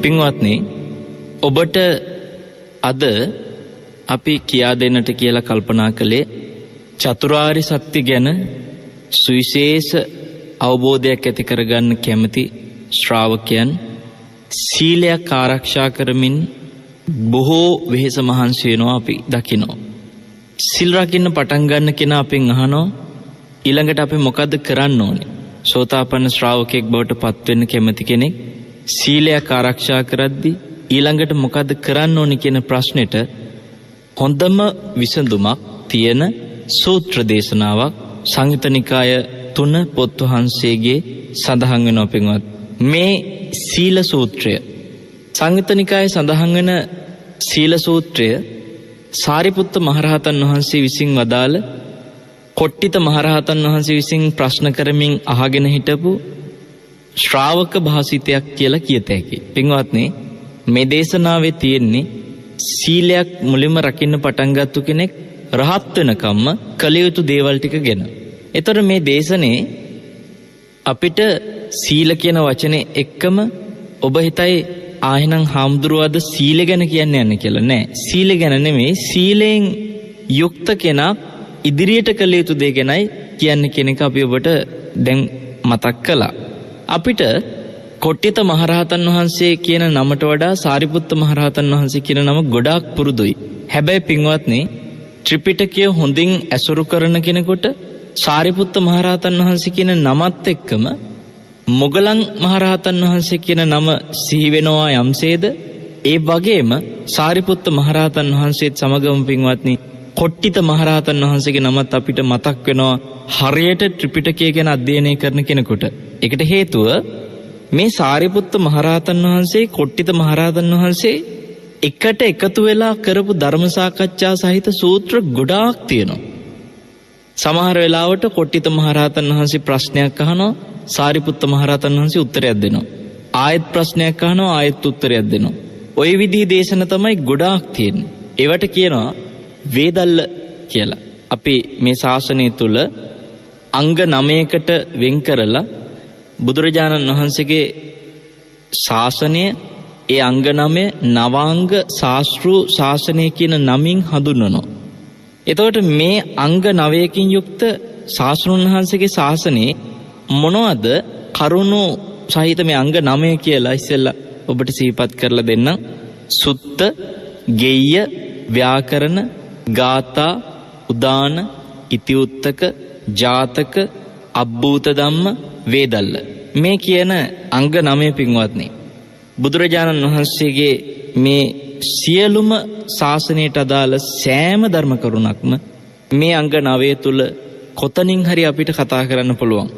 පින්වත්නි, ඔබට අද අපි කියා දෙන්නට කියලා කල්පනා කළේ චතුරාර්ය සත්‍ය ගැන සුවිශේෂ අවබෝධයක් ඇති කරගන්න කැමති ශ්‍රාවකයන් සීලයක් ආරක්ෂා කරමින් බොහෝ වෙහෙස මහන්සි වෙනවා අපි දකිනවා. සිල් රකින්න පටන් ගන්න කෙනා අපෙන් අහනවා ඊළඟට අපි මොකද්ද කරන්න ඕනේ? සෝතාපන්න ශ්‍රාවකෙක් බවට පත් වෙන්න කැමති කෙනෙක් සීලයක් ආරක්ෂා කරද්දී ඊළඟට මොකද්ද කරන්න ඕනේ කියන ප්‍රශ්නෙට හොඳම විසඳුමක් තියෙන සූත්‍ර දේශනාවක් සංයුත්ත නිකාය 3 පොත් වහන්සේගේ සඳහන් වෙනවා පින්වත්. මේ සීල සූත්‍රය සංයුත්ත නිකායේ සඳහන් වෙන සීල සූත්‍රය සාරිපුත්ත මහරහතන් වහන්සේ විසින් වදාළ කොට්ටිත මහරහතන් වහන්සේ විසින් ප්‍රශ්න කරමින් අහගෙන හිටපු ශ්‍රාවක භාසිතයක් කියලා කියත හැකියි. පින්වත්නි, මේ දේශනාවේ තියෙන්නේ සීලයක් මුලින්ම රකින්න පටන් ගත්ත කෙනෙක් රහත් වෙනකම්ම කළ යුතු දේවල් ටික ගැන. ඒතර මේ දේශනේ අපිට සීල කියන වචනේ එක්කම ඔබ හිතයි ආයෙනම් හාමුදුරුවෝද සීල ගැන කියන්නේ යන්නේ කියලා. නෑ, සීල ගැන නෙමෙයි, සීලෙන් යුක්ත කෙනා ඉදිරියට කළ යුතු දේ ගැනයි කියන්නේ කියන එක අපි ඔබට දැන් මතක් කළා. අපිට කොට්ටිත මහරහතන් වහන්සේ කියන නමට වඩා සාරිපුත්ත මහරහතන් වහන්සේ කියන නම ගොඩාක් පුරුදුයි. හැබැයි පින්වත්නි, ත්‍රිපිටකය හොඳින් ඇසුරු කරන කෙනෙකුට සාරිපුත්ත මහරහතන් වහන්සේ කියන නමත් එක්කම මොගලන් මහරහතන් වහන්සේ කියන නම සිහි වෙනවා යම්සේද, ඒ වගේම සාරිපුත්ත මහරහතන් වහන්සේත් සමගම පින්වත්නි කොට්ටිත මහරහතන් වහන්සේගේ නමත් අපිට මතක් වෙනවා හරියට ත්‍රිපිටකය ගැන අධ්‍යයනය කරන කෙනෙකුට. ඒකට හේතුව මේ සාරිපුත්ත මහරහතන් වහන්සේ කොට්ටිත මහරහතන් වහන්සේ එකට එකතු වෙලා කරපු ධර්ම සාකච්ඡා සහිත සූත්‍ර ගොඩාක් තියෙනවා. සමහර වෙලාවට කොට්ටිත මහරහතන් වහන්සේ ප්‍රශ්නයක් අහනවා, සාරිපුත්ත මහරහතන් වහන්සේ උත්තරයක් දෙනවා. ආයෙත් ප්‍රශ්නයක් අහනවා, ආයෙත් උත්තරයක් දෙනවා. ওই විදිහේ දේශන තමයි ගොඩාක් තියෙන්නේ. ඒවට කියනවා වේදල්ල කියලා. අපි මේ ශාසනය තුල අංග 9කට වෙන් කරලා බුදුරජාණන් වහන්සේගේ ශාසනය ඒ අංග 9 නවාංග ශාස්ත්‍රු ශාසනය කියන නමින් හඳුන්වනවා. එතකොට මේ අංග 9කින් යුක්ත ශාස්ත්‍රුන් වහන්සේගේ ශාසනයේ මොනවද කරුණු සහිත මේ අංග 9 කියලා ඉස්සෙල්ලා ඔබට සිහිපත් කරලා දෙන්නම්. සුත්ත, ගෙය්‍ය, ව්‍යාකරණ, ගාථා, උදාන, ඉතිඋත්තක, ජාතක, අබ්බූත ධම්ම, වේදල්ල. මේ කියන අංග 9 පින්වත්නි, බුදුරජාණන් වහන්සේගේ මේ සියලුම ශාසනයට අදාළ සෑම ධර්ම කරුණක්ම මේ අංග 9 තුල කොතනින් හරි අපිට කතා කරන්න පුළුවන්.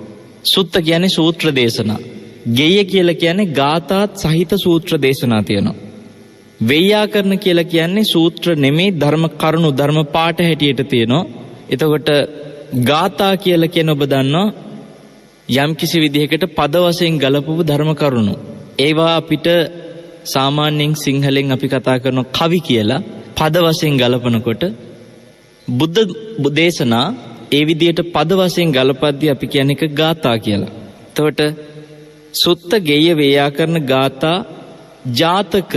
සුත්ත කියන්නේ සූත්‍ර දේශනා. ගෙය්‍ය කියලා කියන්නේ ගාථාත් සහිත සූත්‍ර දේශනා තියෙනවා. ව්‍යාකරණ කියලා කියන්නේ සූත්‍ර නෙමේ ධර්ම කරුණු ධර්ම පාඨ හැටියට තියෙනවා. එතකොට ගාථා කියලා කියන ඔබ දන්නවා යම් කිසි විදිහකට පද වශයෙන් ගලපපු ධර්ම කරුණු. ඒවා අපිට සාමාන්‍යයෙන් සිංහලෙන් අපි කතා කරන කවි කියලා පද වශයෙන් ගලපනකොට බුද්ධ දේශනා ඒ විදිහට පද වශයෙන් ගලපද්දී අපි කියන්නේ එක ගාථා කියලා. එතකොට සුත්ත, ගෙය්‍ය, ව්‍යාකරණ, ගාථා, ජාතක.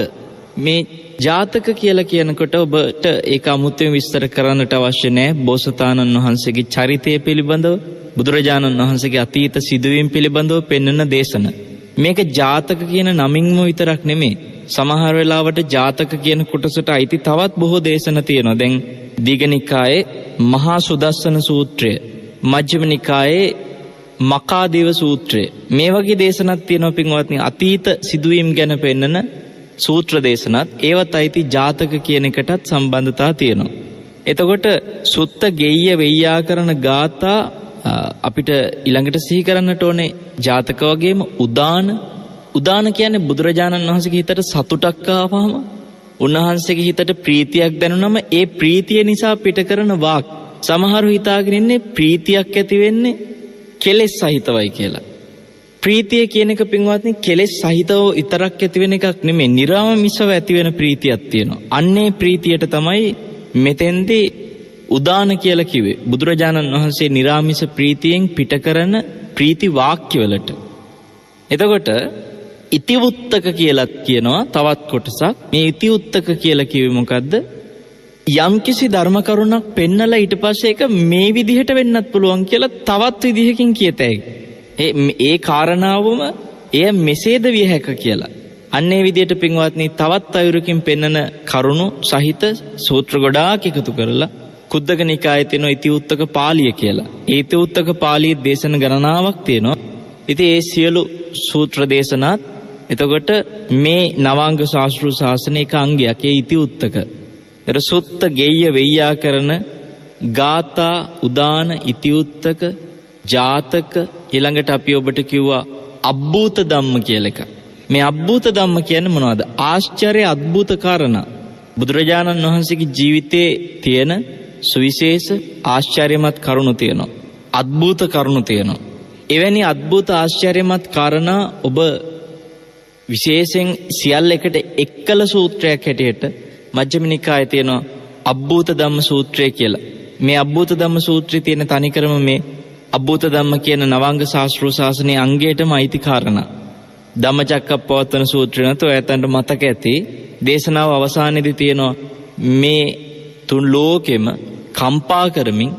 මේ ජාතක කියලා කියනකොට ඔබට ඒක අමුතුවෙන් විස්තර කරන්නට අවශ්‍ය නැහැ. බෝසතාණන් වහන්සේගේ චරිතය පිළිබඳව, බුදුරජාණන් වහන්සේගේ අතීත සිදුවීම් පිළිබඳව පෙන්වන දේශන. මේක ජාතක කියන නමින්ම විතරක් නෙමෙයි. සමහර වෙලාවට ජාතක කියන කොටසට අයිති තවත් බොහෝ දේශන තියෙනවා. දැන් දීඝනිකායේ මහා සුදස්සන සූත්‍රය, මජ්ක්‍ධිම නිකායේ මකාදේව සූත්‍රය, මේ වගේ දේශනක් තියෙනවා පින්වත්නි. අතීත සිදුවීම් ගැන පෙන්වන සූත්‍ර දේශනත් ඒවත් අයිති ජාතක කියන එකටත් සම්බන්ධතා තියෙනවා. එතකොට සුත්ත, ගෙය්‍ය, ව්‍යාකරණ, ගාථා අපිට ඊළඟට සිහි කරන්නට ඕනේ ජාතක වගේම උදාන. උදාන කියන්නේ බුදුරජාණන් වහන්සේගේ හිතට සතුටක් ආවම, උන්වහන්සේගේ හිතට ප්‍රීතියක් දැනුනම ඒ ප්‍රීතිය නිසා පිට කරන වාක්. සමහරු හිතාගෙන ඉන්නේ ප්‍රීතියක් ඇති වෙන්නේ කෙලෙස් සහිතවයි කියලා. ප්‍රීතිය කියන එක පින්වත්නි කෙලෙස් සහිතව විතරක් ඇති වෙන එකක් නෙමෙයි, නිර්ාමමිෂව ඇති වෙන ප්‍රීතියක් තියෙනවා. අන්නේ ප්‍රීතියට තමයි මෙතෙන්දී උදාන කියලා කිව්වේ. බුදුරජාණන් වහන්සේ නිර්ාමිෂ ප්‍රීතියෙන් පිට කරන ප්‍රීති වාක්‍යවලට. එතකොට ඉතිවුත්තක කියලත් කියනවා තවත් කොටසක්. මේ ඉතිවුත්තක කියලා කිව්වේ මොකද්ද? යම්කිසි ධර්ම කරුණක් පෙන්නලා ඊට පස්සේ ඒක මේ විදිහට වෙන්නත් පුළුවන් කියලා තවත් විදිහකින් කියතයි. ඒ කාරණාවම එය මෙසේද විය හැක කියලා. අන්නේ විදිහට පින්වත්නි තවත් අයුරකින් පෙන්නන කරුණු සහිත සූත්‍ර ගොඩාක් එකතු කරලා කුද්දක නිකායේ තියෙන ඉතිවුත්තක පාළිය කියලා. ඒ ඉතිවුත්තක පාළියේ දේශන ගණනාවක් තියෙනවා. ඉතින් ඒ සියලු සූත්‍ර දේශනාත් එතකොට මේ නවාංග ශාස්ත්‍ර ශාසනික අංගයක් ඒ ඉතිවුත්තක. ඒතර සුත්ත ගෙය්‍ය වෙయ్యා කරන ගාථා උදාන ඉතිවුත්තක ජාතක ඊළඟට අපි ඔබට කිව්වා අබ්බූත ධම්ම කියලා එක. මේ අබ්බූත ධම්ම කියන්නේ මොනවද? ආශ්චර්ය අద్భుත කාරණා. බුදුරජාණන් වහන්සේගේ ජීවිතයේ තියෙන සුවිශේෂ ආශ්චර්යමත් කරුණු තියෙනවා. අద్భుත කරුණු තියෙනවා. එවැනි අద్భుත ආශ්චර්යමත් කාරණා ඔබ විශේෂයෙන් සියල්ල එකට එක්කල සූත්‍රයක් හැටියට මජ්ක්‍ධිම නිකායේ තියෙනවා අබ්බූත ධම්ම සූත්‍රය කියලා. මේ අබ්බූත ධම්ම සූත්‍රයේ තියෙන තනිකරම මේ අබ්බූත ධම්ම කියන නවාංග ශාස්ත්‍ර ශාසනයේ අංගයටම අයිති කාරණා. ධම්මචක්කප්පවත්තන සූත්‍රය නැතෝ ඇතන්ට මතක ඇති. දේශනාව අවසානයේදී තියෙනවා මේ තුන් ලෝකෙම කම්පා කරමින්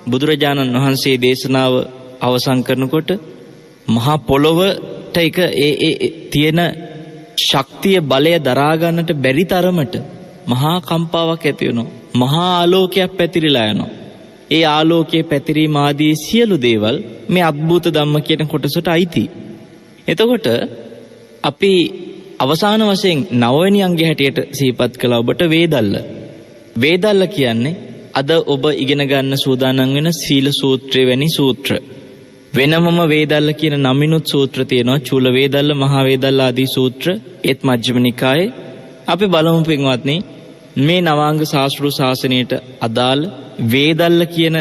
බුදුරජාණන් වහන්සේ දේශනාව අවසන් කරනකොට මහා පොළොවට එක ඒ තියෙන ශක්තිය බලය දරා ගන්නට බැරි තරමට මහා කම්පාවක් ඇති වෙනවා. මහා ආලෝකයක් පැතිරිලා යනවා. ඒ ආලෝකයේ පැතිරීම ආදී සියලු දේවල් මේ අద్భుත ධම්ම කියන කොටසට අයිති. එතකොට අපි අවසාන වශයෙන් 9 වෙනි අංගය හැටියට සිහිපත් කළා ඔබට වේදල්ල. වේදල්ල කියන්නේ අද ඔබ ඉගෙන ගන්න සූදානම් වෙන සීල සූත්‍රය වැනි සූත්‍ර. වෙනමම වේදල්ල කියන නමිනුත් සූත්‍ර තියෙනවා. චූල වේදල්ල, මහා වේදල්ල ආදී සූත්‍ර ඒත් මජ්ක්‍ධිම නිකායේ. අපි බලමු පින්වත්නි මේ නවාංග ශාස්ත්‍ර ශාසනයට අදාළ වේදල්ල කියන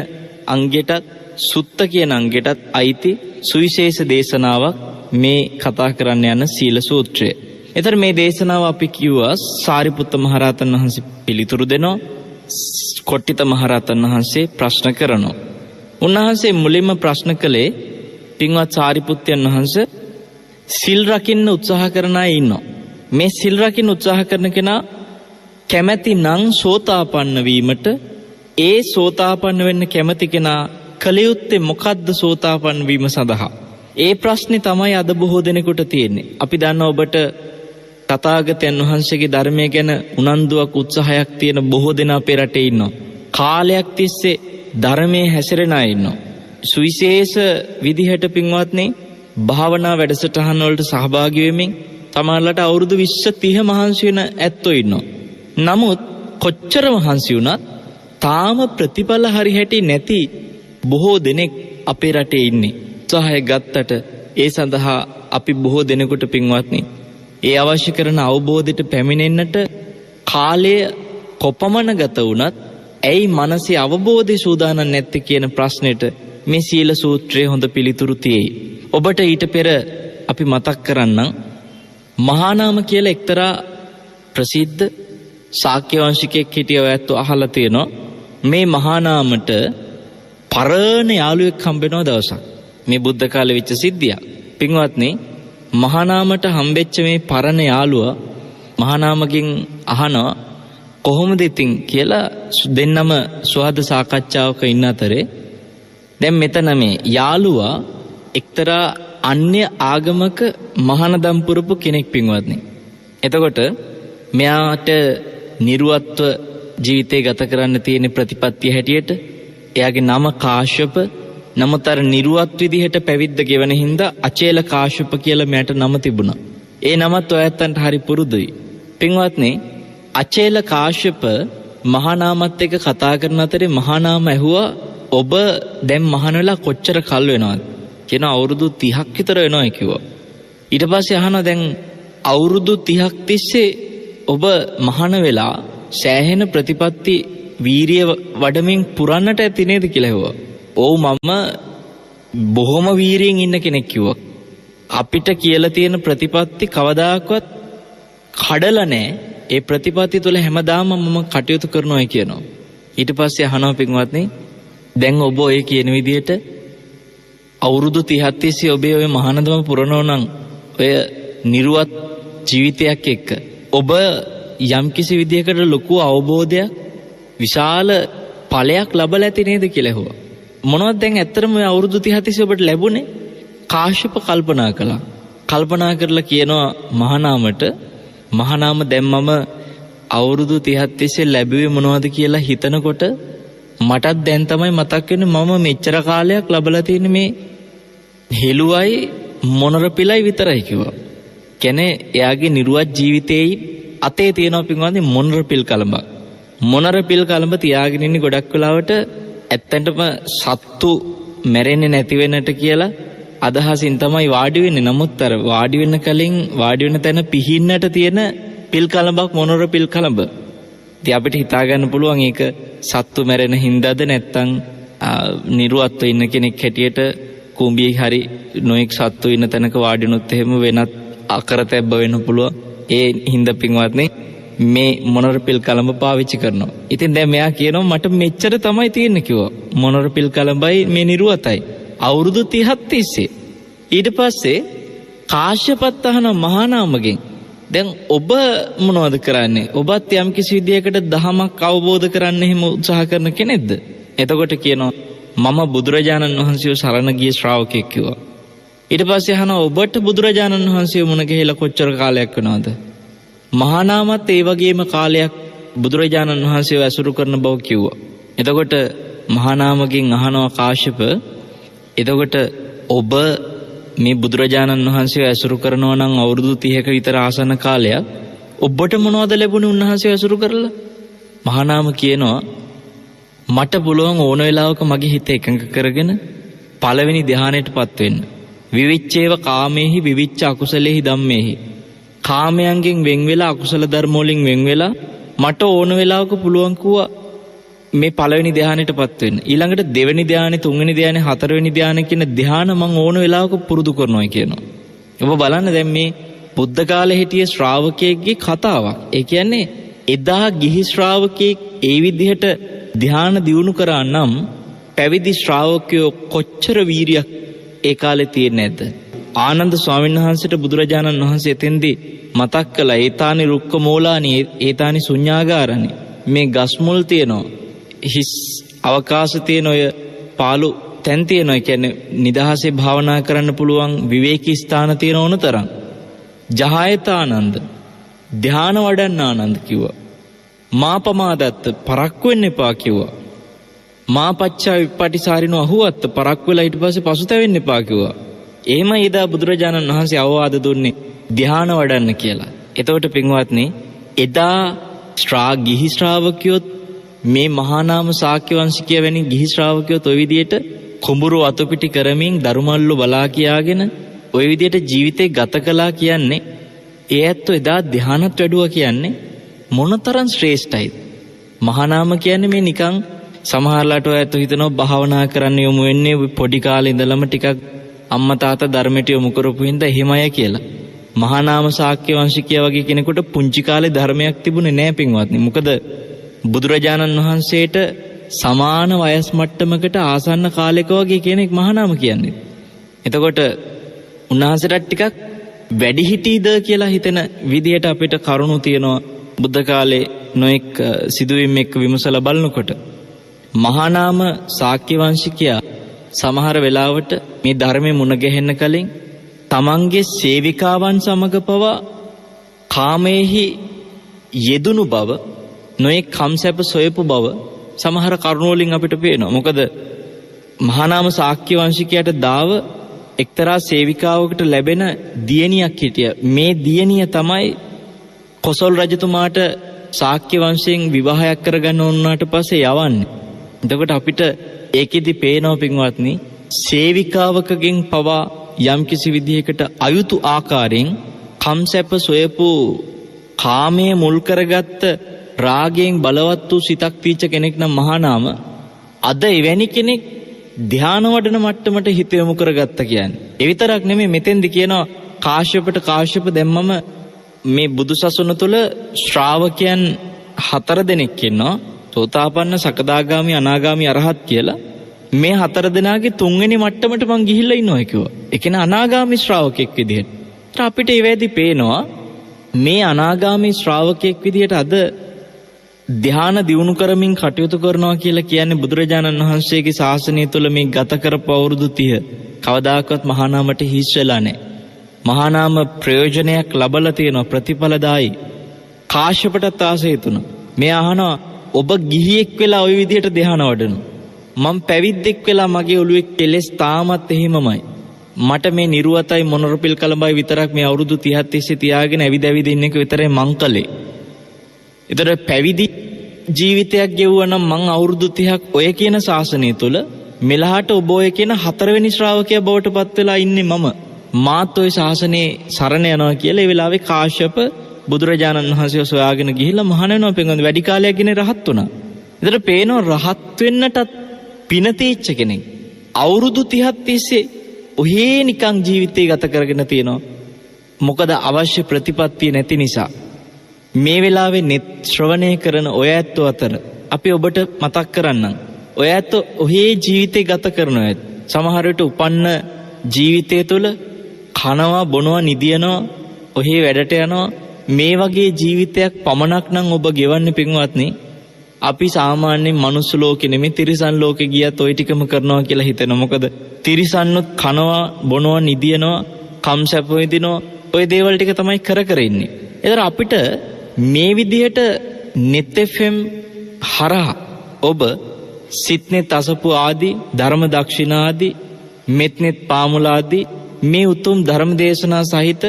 අංගයටත් සුත්ත කියන අංගයටත් අයිති සුවිශේෂ දේශනාවක් මේ කතා කරන්න යන සීල සූත්‍රය. එතන මේ දේශනාව අපි කිව්වා සාරිපුත්ත මහරහතන් වහන්සේ පිළිතුරු දෙනවා. කොට්ටිත මහරහතන් වහන්සේ ප්‍රශ්න කරනවා. උන්වහන්සේ මුලින්ම ප්‍රශ්න කළේ පින්වත් සාරිපුත්තයන් වහන්සේ සිල් රකින්න උත්සාහ කරන අය ඉන්නවා. මේ සිල් රකින්න උත්සාහ කරන කෙනා කැමැති නම් සෝතාපන්න වීමට ඒ සෝතාපන්න වෙන්න කැමති කෙනා කල යුත්තේ මොකද්ද සෝතාපන්න වීම සඳහා? ඒ ප්‍රශ්නේ තමයි අද බොහෝ දෙනෙකුට තියෙන්නේ. අපි දන්නවා ඔබට තථාගතයන් වහන්සේගේ ධර්මය ගැන උනන්දුවක් උත්සාහයක් තියෙන බොහෝ දෙනා අපේ රටේ ඉන්නවා. කාලයක් තිස්සේ ධර්මයේ හැසිරෙන අය ඉන්නවා. සුවිශේෂ විදිහට පින්වත්නි භාවනා වැඩසටහන් වලට සහභාගී වෙමින් තමයිලට අවුරුදු 20 30 මහන්සි වෙන ඇත්තෝ ඉන්නවා. නමුත් කොච්චර මහන්සි වුණත් තාම ප්‍රතිඵල හරි හැටි නැති බොහෝ දෙනෙක් අපේ රටේ ඉන්නේ. උත්සාහය ගත්තට ඒ සඳහා අපි බොහෝ දෙනෙකුට පින්වත්නි ඒ අවශ්‍ය කරන අවබෝධයට පැමිණෙන්නට කාලය කොපමණ ගත වුණත් ඇයි මනසේ අවබෝධය සූදානම් නැත්තේ කියන ප්‍රශ්නෙට මේ සීල සූත්‍රයේ හොඳ පිළිතුරු තියෙයි. ඔබට ඊට පෙර අපි මතක් කරන්නම් මහා නාම කියලා එක්තරා ප්‍රසිද්ධ ශාක්‍ය වංශිකයෙක් හිටියව ඇත්තෝ අහලා තියෙනවා. මේ මහා නාමට පරණ යාළුවෙක් හම්බෙනවා දවසක්. මේ බුද්ධ කාලේ වෙච්ච සිද්ධියක්. පින්වත්නි මහා නාමට හම්බෙච්ච මේ පරණ යාළුවා මහා නාමකින් අහනවා කොහොමද ඉතින් කියලා දෙන්නම සුහද සාකච්ඡාවක ඉන්න අතරේ දැන් මෙතන මේ යාළුවා එක්තරා අන්‍ය ආගමක මහානදම් පුරපු කෙනෙක් පින්වත්නි. එතකොට මෙයාට නිර්වත්ව ජීවිතේ ගත කරන්න තියෙන ප්‍රතිපත්තිය හැටියට එයාගේ නම කාශ්‍යප. නමුත් අර නිර්වත් විදිහට පැවිද්ද ගෙවන හින්දා අචේල කාශ්‍යප කියලා මෙයාට නම තිබුණා. ඒ නමත් ඔයත්තන්ට හරි පුරුදුයි. පින්වත්නි අචේල කාශ්‍යප මහා නාමත් එක්ක කතා කරන අතරේ මහා නාම ඇහුවා ඔබ දැන් මහාන වෙලා කොච්චර කල් වෙනවද? කියන අවුරුදු 30ක් විතර වෙනවා කිව්වා. ඊට පස්සේ අහනවා දැන් අවුරුදු 30ක් තිස්සේ ඔබ මහාන වෙලා සෑහෙන ප්‍රතිපත්ති වීරිය වඩමින් පුරන්නට ඇති නේද කියලා ඇහුවා. ඔව් මම බොහොම වීරියෙන් ඉන්න කෙනෙක් කිව්වා. අපිට කියලා තියෙන ප්‍රතිපත්ති කවදාකවත් කඩලා නැහැ. ඒ ප්‍රතිපත්ති තුළ හැමදාම මම කටයුතු කරනවා කියනවා. ඊට පස්සේ අහනවා පින්වත්නි දැන් ඔබ ඔය කියන විදිහට අවුරුදු 30ක් තිස්සේ ඔබේ ඔය මහානදම පුරනෝ නම් ඔය නිර්වත් ජීවිතයක් එක්ක ඔබ යම්කිසි විදියකට ලොකු අවබෝධයක් විශාල ඵලයක් ලබලා ඇති නේද කියලා ඇහුවා. මොනවද දැන් ඇත්තටම මේ අවුරුදු 30 ඔබට ලැබුණේ? කාශ්‍යප කල්පනා කළා. කල්පනා කරලා කියනවා මහානාමට, මහානාම දැන් මම අවුරුදු 30 ලැබුවේ මොනවද කියලා හිතනකොට මටත් දැන් තමයි මතක් වෙන්නේ මම මෙච්චර කාලයක් ලබලා තියෙන මේ හෙළුවයි මොනර පිළයි විතරයි කිව්වා. කියන්නේ එයාගේ නිර්වත් ජීවිතේයි අතේ තියෙනවා පින්වත්නි මොනර පිල් කලඹක්. මොනර පිල් කලඹ තියාගෙන ඉන්නේ ගොඩක් වෙලාවට ඇත්තටම සත්තු මැරෙන්නේ නැති වෙන්නට කියලා අදහසින් තමයි වාඩි වෙන්නේ. නමුත් අර වාඩි වෙන්න කලින් වාඩි වෙන තැන පිහින්නට තියෙන පිල් කලඹක් මොනර පිල් කලඹ. ඉතින් අපිට හිතා ගන්න පුළුවන් ඒක සත්තු මැරෙන හින්දාද නැත්නම් නිර්වත්ව ඉන්න කෙනෙක් හැටියට කුඹියේ හරි නොඑක් සත්තු ඉන්න තැනක වාඩිනොත් එහෙම වෙනත් අකරතැබ්බ වෙන්න පුළුවන්. ඒ හින්දා පින්වත්නි මේ මොනර පිල් කලඹ පාවිච්චි කරනවා. ඉතින් දැන් මෙයා කියනවා මට මෙච්චර තමයි තියෙන්නේ කිව්වා. මොනර පිල් කලඹයි මේ නිර්වතයි. අවුරුදු 30ක් තිස්සේ. ඊට පස්සේ කාශ්‍යපත් අහන මහානාමගෙන් දැන් ඔබ මොනවද කරන්නේ? ඔබත් යම් කිසි විදියකට දහමක් අවබෝධ කරන්න එහෙම උත්සාහ කරන කෙනෙක්ද? එතකොට කියනවා මම බුදුරජාණන් වහන්සේව සරණ ගිය ශ්‍රාවකෙක් කිව්වා. ඊට පස්සේ අහනවා ඔබට බුදුරජාණන් වහන්සේව මුණ ගැහිලා කොච්චර කාලයක් වෙනවද? මහානාමත් ඒ වගේම කාලයක් බුදුරජාණන් වහන්සේව ඇසුරු කරන බව කිව්වා. එතකොට මහානාමගෙන් අහනවා කාශ්‍යප, එතකොට ඔබ මේ බුදුරජාණන් වහන්සේව ඇසුරු කරනවා නම් අවුරුදු 30ක විතර ආසන්න කාලයක් ඔබට මොනවද ලැබුණේ උන්වහන්සේව ඇසුරු කරලා? මහානාම කියනවා මට පුළුවන් ඕන වෙලාවක මගේ හිත එකඟ කරගෙන පළවෙනි ධ්‍යානයටපත් වෙන්න. විවිච්ඡේව කාමේහි විවිච්ඡ අකුසලේහි ධම්මේහි. කාමයන්ගෙන් වෙන් වෙලා අකුසල ධර්ම වලින් වෙන් වෙලා මට ඕන වෙලාවක පුළුවන් කිව්වා මේ පළවෙනි ධ්‍යානෙටපත් වෙන්න. ඊළඟට දෙවෙනි ධ්‍යානෙ, තුන්වෙනි ධ්‍යානෙ, හතරවෙනි ධ්‍යානෙ කියන ධ්‍යාන මං ඕන වෙලාවක පුරුදු කරනවා කියනවා. ඔබ බලන්න දැන් මේ බුද්ධ කාලේ හිටිය ශ්‍රාවකයෙක්ගේ කතාවක්. ඒ කියන්නේ එදා ගිහි ශ්‍රාවකෙක් ඒ විදිහට ධ්‍යාන දියුණු කරා නම් පැවිදි ශ්‍රාවකයෝ කොච්චර වීරියක් ඒ කාලේ තියෙන්නේ නැද්ද? ආනන්ද ස්වාමීන් වහන්සේට බුදුරජාණන් වහන්සේ එතෙන්දී මතක් කළා ඒතානි රුක්ක මූලානි ඒතානි ශුඤ්ඤාගාරණි. මේ ගස් මුල් තියෙනවා, හිස් අවකාශ තියෙන ඔය පාළු තැන් තියෙනවා. ඒ කියන්නේ නිදහසේ භාවනා කරන්න පුළුවන් විවේකී ස්ථාන තියෙන ඕන තරම්. ජහයතානන්ද ධ්‍යාන වඩන්න ආනන්ද කිව්වා. මාපමාදත්ත පරක්කු වෙන්න එපා කිව්වා. මාපච්චා විපටිසාරිනෝ අහුවත්ත පරක්කු වෙලා ඊට පස්සේ පසුතැවෙන්න එපා කිව්වා. එහෙම එදා බුදුරජාණන් වහන්සේ අවවාද දුන්නේ ධ්‍යාන වඩන්න කියලා. එතකොට පින්වත්නි එදා ගිහි ශ්‍රාවකයොත් මේ මහානාම ශාක්‍ය වංශිකය වැනි ගිහි ශ්‍රාවකයොත් ওই විදියට කුඹුරු අතපිටි කරමින් දරුමල්ලු බලා කියාගෙන ওই විදියට ජීවිතේ ගත කළා කියන්නේ ඒ ඇත්තෝ එදා ධ්‍යානත් වැඩුවා කියන්නේ මොනතරම් ශ්‍රේෂ්ඨයිද? මහානාම කියන්නේ මේ නිකන් සමහරලාට ඔය ඇත්තෝ හිතනවා භාවනා කරන්න යොමු වෙන්නේ පොඩි කාලේ ඉඳලම ටිකක් අම්මා තාත්තා ධර්මයට යොමු කරපු හින්දා එහෙමයි කියලා. මහානාම ශාක්‍ය වංශිකයා වගේ කෙනෙකුට පුංචි කාලේ ධර්මයක් තිබුණේ නැහැ පින්වත්නි. මොකද බුදුරජාණන් වහන්සේට සමාන වයස් මට්ටමකට ආසන්න කාලයක වගේ කෙනෙක් මහානාම කියන්නේ. එතකොට උන්වහන්සේට ටිකක් වැඩි හිටීද කියලා හිතෙන විදිහට අපිට කරුණු තියෙනවා බුද්ධ කාලේ නොඑක් සිදුවීම් එක්ක විමසලා බලනකොට. මහානාම ශාක්‍ය වංශිකයා සමහර වෙලාවට මේ ධර්මයේ මුණ ගැහෙන්න කලින් තමන්ගේ සේවිකාවන් සමග පවා කාමයේහි යෙදුණු බව, නොයේ කම්සැප සොයපු බව සමහර කරුණු වලින් අපිට පේනවා. මොකද මහානාම ශාක්‍ය වංශිකයාට දාව එක්තරා සේවිකාවකට ලැබෙන දියණියක් හිටියා. මේ දියණිය තමයි කොසල් රජතුමාට ශාක්‍ය වංශයෙන් විවාහයක් කරගන්න ඕනාට පස්සේ යවන්නේ. එතකොට අපිට ඒකෙදි පේනවා පින්වත්නි සේවිකාවකගෙන් පවා යම්කිසි විදිහකට අයුතු ආකාරයෙන් කම්සැප සොයපු කාමයේ මුල් කරගත්ත රාගයෙන් බලවත් වූ සිතක් තීච්ච කෙනෙක් නම් මහානාම අද එවැනි කෙනෙක් ධ්‍යාන වඩන මට්ටමට හිත යොමු කරගත්ත කියන්නේ. ඒ විතරක් නෙමෙයි මෙතෙන්දි කියනවා කාශ්‍යප දැම්මම මේ බුදුසසුන තුළ ශ්‍රාවකයන් 4 දෙනෙක් ඉන්නවා. සෝතාපන්න, සකදාගාමි, අනාගාමි, අරහත් කියලා. මේ 4 දෙනාගේ 3 වෙනි මට්ටමට මං ගිහිල්ලා ඉන්නවා කිව්වා. ඒ කියන්නේ අනාගාමි ශ්‍රාවකෙක් විදිහට. අපිට ඒ වෙද්දි පේනවා මේ අනාගාමී ශ්‍රාවකයෙක් විදිහට අද ධ්‍යාන දියුණු කරමින් කටයුතු කරනවා කියලා කියන්නේ බුදුරජාණන් වහන්සේගේ ශාසනය තුළ මේ ගත කරපු අවුරුදු 30 කවදාකවත් මහා නාමයට හිස් වෙලා නැහැ. මහා නාම ප්‍රයෝජනයක් ලබලා තියෙනවා, ප්‍රතිඵලදායි. කාශ්‍යපටත් ආසය තුන. මේ අහනවා ඔබ ගිහියෙක් වෙලා ওই විදිහට ධ්‍යාන වඩනවා. මම පැවිද්දෙක් වෙලා මගේ ඔළුවේ කෙලෙස් තාමත් එහෙමමයි. මට මේ නිර්වතයි මොනරපිල් කලඹයි විතරක් මේ අවුරුදු 30 තිස්සේ තියාගෙන ඇවිද ඉන්න එක විතරයි මං කළේ. ඒතර පැවිදි ජීවිතයක් ගෙවුවා නම් මං අවුරුදු 30ක් ඔය කියන ශාසනය තුල මෙලහට ඔබ ඔය කියන 4 වෙනි ශ්‍රාවකයා බවට පත් වෙලා ඉන්නේ මම. මාත් ඔය ශාසනේ සරණ යනවා කියලා ඒ වෙලාවේ කාශ්‍යප බුදුරජාණන් වහන්සේ සොයාගෙන ගිහිල්ලා මහාන වෙනවා. පෙන්වන්නේ වැඩි කාලයක් ගෙන රහත් වුණා. ඒතර පේනවා රහත් වෙන්නටත් පින තීච්ච කෙනෙක් අවුරුදු 30ක් තිස්සේ ඔහේ නිකං ජීවිතේ ගත කරගෙන තියෙනවා. මොකද අවශ්‍ය ප්‍රතිපත්තිය නැති නිසා. මේ වෙලාවේ net ශ්‍රවණය කරන ඔය ඇත්තෝ අතර අපි ඔබට මතක් කරන්නම්. ඔය ඇත්තෝ ඔහේ ජීවිතේ ගත කරනවා. සමහර විට උපන්න ජීවිතය තුළ කනවා බොනවා නිදියනවා ඔහේ වැඩට යනවා. මේ වගේ ජීවිතයක් පමණක් නම් ඔබ ගෙවන්නේ පින්වත්නි. අපි සාමාන්‍යයෙන් මනුස්ස ලෝකෙ නෙමෙයි තිරිසන් ලෝකෙ ගියත් ওই ටිකම කරනවා කියලා හිතෙනවා. මොකද තිරිසන්නුත් කනවා බොනවා නිදියනවා කම්සප් වෙදිනවා ওই දේවල් ටික තමයි කර ඉන්නේ. ඒතර අපිට මේ විදිහට net fm හරහා ඔබ සිත්නෙත් අසපු ආදී ධර්ම දක්ෂිනා ආදී මෙත්නෙත් පාමුලාදී මේ උතුම් ධර්ම දේශනා සහිත